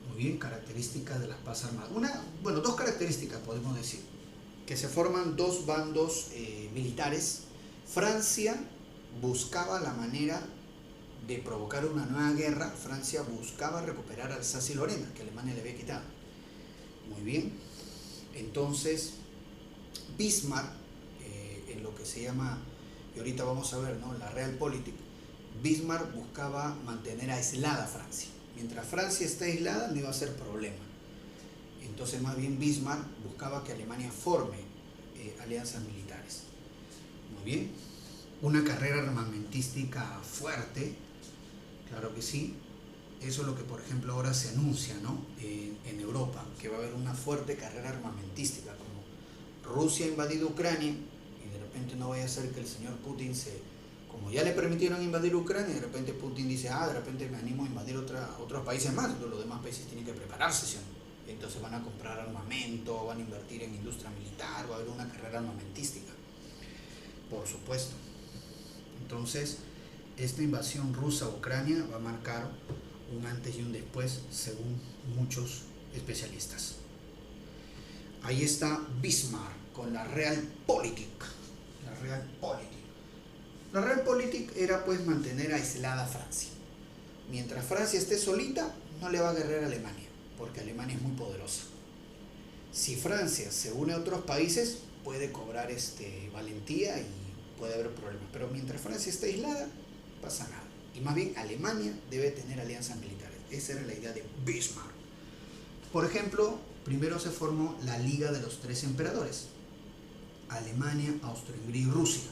Muy bien, características de la paz armada. 2 características podemos decir, que se forman 2 bandos militares. Francia buscaba la manera de provocar una nueva guerra. Francia buscaba recuperar Alsacia y Lorena, que Alemania le había quitado. Muy bien, entonces Bismarck, en lo que se llama, y ahorita vamos a ver, ¿no?, la Realpolitik, Bismarck buscaba mantener aislada a Francia. Mientras Francia esté aislada no iba a ser problema. Entonces más bien Bismarck buscaba que Alemania forme alianzas militares. Muy bien, una carrera armamentística fuerte, claro que sí. Eso es lo que, por ejemplo, ahora se anuncia, ¿no?, en Europa, que va a haber una fuerte carrera armamentística, como Rusia ha invadido Ucrania, y de repente no vaya a ser que el señor Putin como ya le permitieron invadir Ucrania, de repente Putin dice, de repente me animo a invadir otros países más, entonces los demás países tienen que prepararse, ¿sí? Entonces van a comprar armamento, van a invertir en industria militar, va a haber una carrera armamentística, por supuesto. Entonces, esta invasión rusa a Ucrania va a marcar un antes y un después, según muchos especialistas. Ahí está Bismarck con la Realpolitik. La Realpolitik. La Realpolitik era pues mantener aislada a Francia. Mientras Francia esté solita, no le va a guerrear a Alemania, porque Alemania es muy poderosa. Si Francia se une a otros países, puede cobrar valentía y puede haber problemas. Pero mientras Francia esté aislada, pasa nada. Y más bien Alemania debe tener alianzas militares. Esa era la idea de Bismarck. Por ejemplo, primero se formó la Liga de los 3 Emperadores. Alemania, Austria-Hungría y Rusia.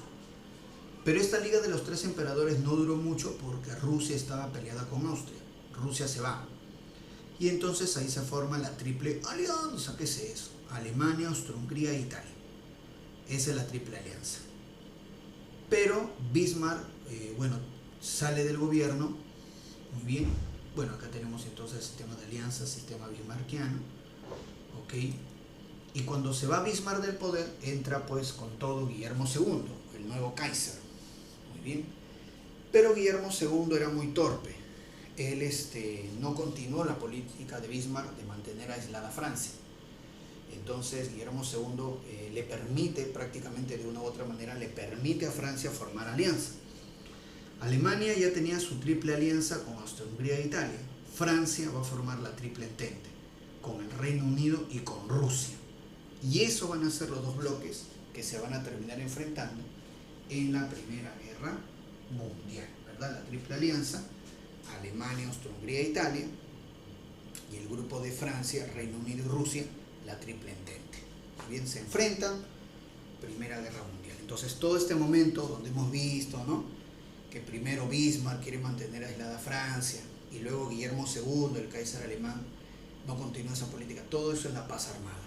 Pero esta Liga de los 3 Emperadores no duró mucho porque Rusia estaba peleada con Austria. Rusia se va. Y entonces ahí se forma la Triple Alianza. ¿Qué es eso? Alemania, Austria-Hungría e Italia. Esa es la Triple Alianza. Pero Bismarck, sale del gobierno. Muy bien. Bueno, acá tenemos entonces el sistema de alianza, sistema bismarckiano. Ok. Y cuando se va Bismarck del poder, entra pues con todo Guillermo II, el nuevo Kaiser. Muy bien. Pero Guillermo II era muy torpe. Él no continuó la política de Bismarck de mantener aislada a Francia. Entonces Guillermo II le permite, prácticamente de una u otra manera, le permite a Francia formar alianza. Alemania ya tenía su triple alianza con Austria-Hungría e Italia. Francia va a formar la triple entente con el Reino Unido y con Rusia. Y eso van a ser los dos bloques que se van a terminar enfrentando en la Primera Guerra Mundial, ¿verdad? La triple alianza, Alemania, Austria-Hungría e Italia, y el grupo de Francia, Reino Unido y Rusia, la triple entente. Bien, se enfrentan, Primera Guerra Mundial. Entonces todo este momento donde hemos visto, ¿no?, que primero Bismarck quiere mantener aislada a Francia y luego Guillermo II, el Kaiser alemán, no continúa esa política. Todo eso es la paz armada.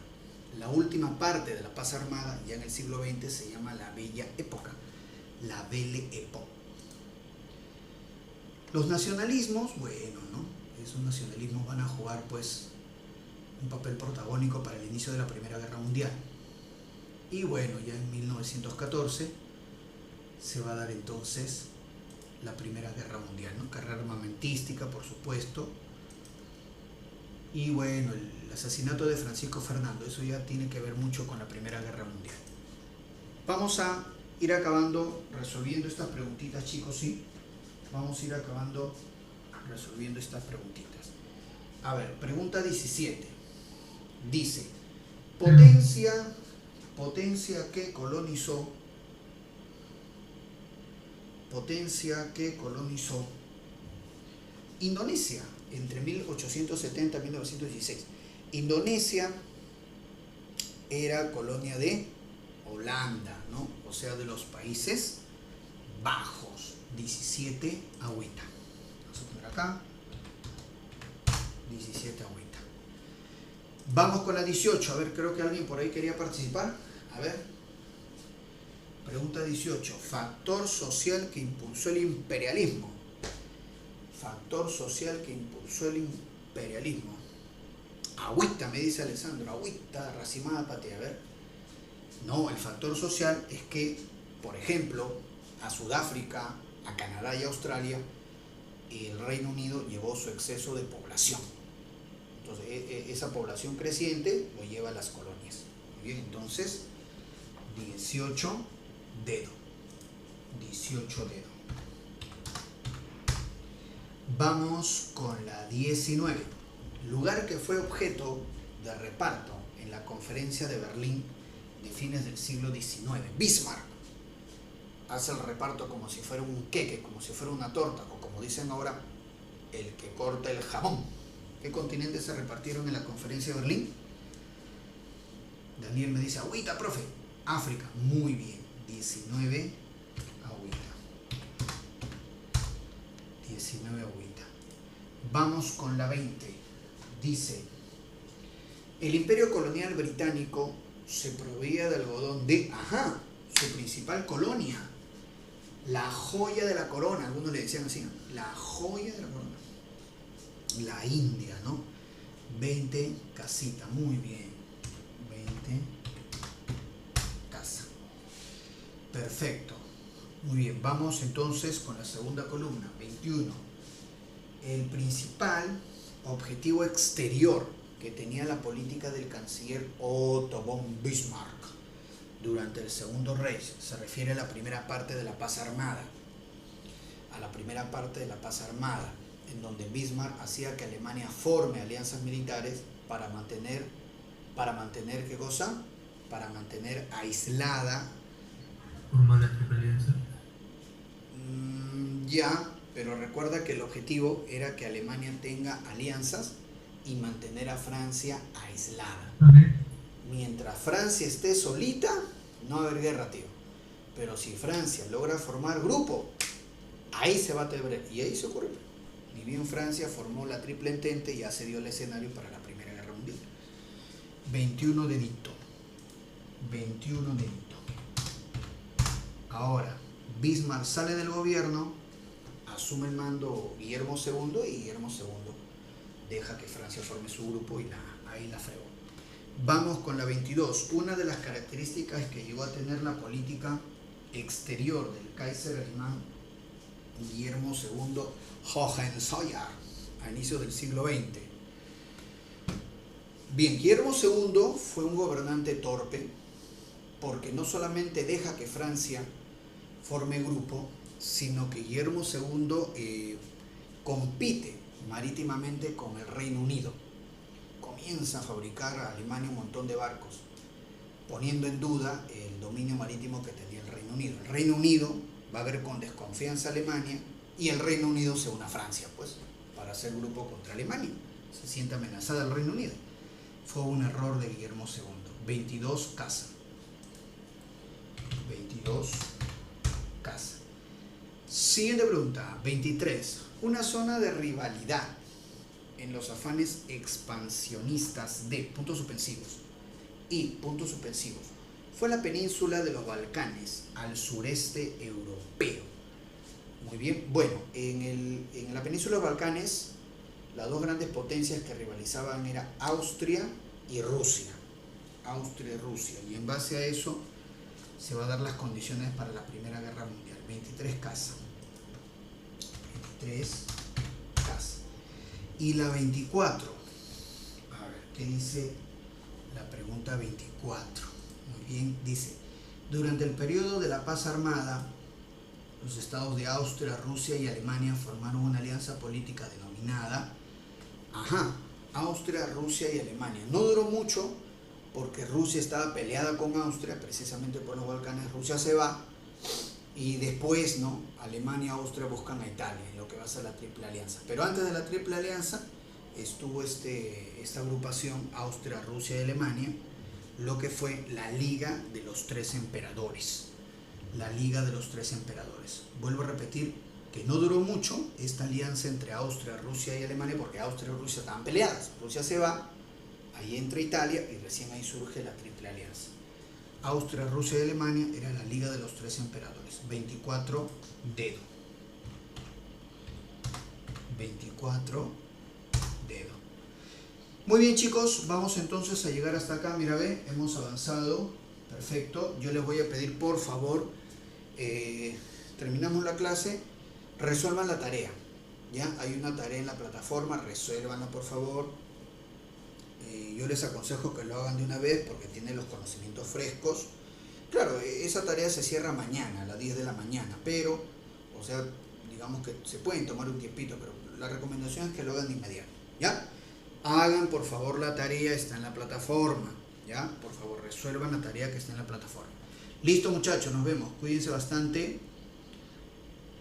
La última parte de la paz armada, ya en el siglo XX, se llama la Bella Época, la Belle Époque. Los nacionalismos, bueno, ¿no?, esos nacionalismos van a jugar pues un papel protagónico para el inicio de la Primera Guerra Mundial. Y bueno, ya en 1914 se va a dar entonces la Primera Guerra Mundial, ¿no? Carrera armamentística, por supuesto. Y bueno, el asesinato de Francisco Fernando, eso ya tiene que ver mucho con la Primera Guerra Mundial. Vamos a ir acabando resolviendo estas preguntitas, chicos, ¿sí? Vamos a ir acabando resolviendo estas preguntitas. A ver, pregunta 17. Dice, potencia que colonizó Indonesia entre 1870 y 1916. Indonesia era colonia de Holanda, ¿no? O sea, de los Países Bajos. 17 agüita. Vamos a poner acá 17 agüita. Vamos con la 18. A ver, creo que alguien por ahí quería participar. A ver. Pregunta 18. Factor social que impulsó el imperialismo. Factor social que impulsó el imperialismo. Agüita, me dice Alessandro. Agüita, racimada patea. A ver. No, el factor social es que, por ejemplo, a Sudáfrica, a Canadá y a Australia, el Reino Unido llevó su exceso de población. Entonces, esa población creciente lo lleva a las colonias. Muy bien, entonces, 18 dedo. 18 dedo. Vamos con la 19. Lugar que fue objeto de reparto en la conferencia de Berlín de fines del siglo XIX. Bismarck hace el reparto como si fuera un queque, como si fuera una torta, o como dicen ahora, el que corta el jamón. ¿Qué continentes se repartieron en la conferencia de Berlín? Daniel me dice, agüita, profe. África, muy bien. 19 agüita. 19 agüita. Vamos con la 20. Dice, el imperio colonial británico se proveía de algodón de, su principal colonia, la joya de la corona, algunos le decían así, ¿no? La joya de la corona, la India, ¿no? 20 casita, muy bien, 20 casa, perfecto, muy bien. Vamos entonces con la segunda columna, 21. El principal objetivo exterior que tenía la política del canciller Otto von Bismarck durante el Segundo Reich se refiere a la primera parte de la paz armada. A la primera parte de la paz armada, en donde Bismarck hacía que Alemania forme alianzas militares para mantener ¿qué cosa? Para mantener aislada. ¿Formar la triple alianza? Ya, pero recuerda que el objetivo era que Alemania tenga alianzas y mantener a Francia aislada. Mientras Francia esté solita, no va a haber guerra, tío. Pero si Francia logra formar grupo, ahí se va a tener. Y ahí se ocurre. Ni bien Francia formó la triple entente y ya se dio el escenario para la Primera Guerra Mundial. 21 dedito. 21 dedito. Ahora, Bismarck sale del gobierno, asume el mando Guillermo II y Guillermo II deja que Francia forme su grupo y ahí la fregó. Vamos con la 22. Una de las características que llegó a tener la política exterior del Kaiser alemán Guillermo II Hohenzollern a inicios del siglo XX. Bien, Guillermo II fue un gobernante torpe porque no solamente deja que Francia forme grupo, sino que Guillermo II compite marítimamente con el Reino Unido. Comienza a fabricar a Alemania un montón de barcos, poniendo en duda el dominio marítimo que tenía el Reino Unido. El Reino Unido va a ver con desconfianza a Alemania y el Reino Unido se une a Francia, pues, para hacer grupo contra Alemania. Se siente amenazada el Reino Unido. Fue un error de Guillermo II. 22 casa. 22 casa. Siguiente pregunta. 23. Una zona de rivalidad en los afanes expansionistas de puntos suspensivos fue la península de los Balcanes al sureste europeo. Muy bien, bueno, en la península de los Balcanes las dos grandes potencias que rivalizaban eran Austria y Rusia. Y en base a eso se va a dar las condiciones para la Primera Guerra Mundial. 23 casa. 23 casa. Y la 24. A ver, ¿qué dice la pregunta 24? Muy bien, dice: durante el periodo de la paz armada, los estados de Austria, Rusia y Alemania formaron una alianza política denominada Austria, Rusia y Alemania. No duró mucho porque Rusia estaba peleada con Austria, precisamente por los Balcanes. Rusia se va y después, ¿no?, Alemania y Austria buscan a Italia, en lo que va a ser la Triple Alianza. Pero antes de la Triple Alianza estuvo esta agrupación, Austria, Rusia y Alemania, lo que fue la Liga de los Tres Emperadores. La Liga de los Tres Emperadores. Vuelvo a repetir que no duró mucho esta alianza entre Austria, Rusia y Alemania, porque Austria y Rusia estaban peleadas. Rusia se va, ahí entra Italia y recién ahí surge la Triple Alianza. Austria, Rusia y Alemania era la Liga de los Tres Emperadores. 24 dedo. 24 dedo. Muy bien, chicos, vamos entonces a llegar hasta acá. Mira, ve, hemos avanzado. Perfecto. Yo les voy a pedir, por favor, terminamos la clase, resuelvan la tarea. ¿Ya? Hay una tarea en la plataforma, resuélvanla, por favor. Yo les aconsejo que lo hagan de una vez porque tienen los conocimientos frescos. Claro, esa tarea se cierra mañana, a las 10 de la mañana, pero, o sea, digamos que se pueden tomar un tiempito, pero la recomendación es que lo hagan de inmediato. ¿Ya? Hagan, por favor, la tarea, está en la plataforma. ¿Ya? Por favor, resuelvan la tarea que está en la plataforma. Listo, muchachos, nos vemos. Cuídense bastante.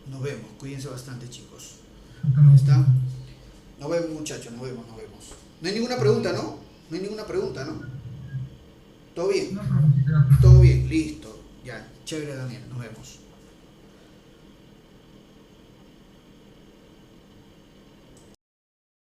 Nos vemos, cuídense bastante, chicos. ¿Está? Nos vemos, muchachos, nos vemos. No hay ninguna pregunta, ¿no? No hay ninguna pregunta, ¿no? ¿Todo bien? Todo bien, listo. Ya, chévere, Daniel, nos vemos.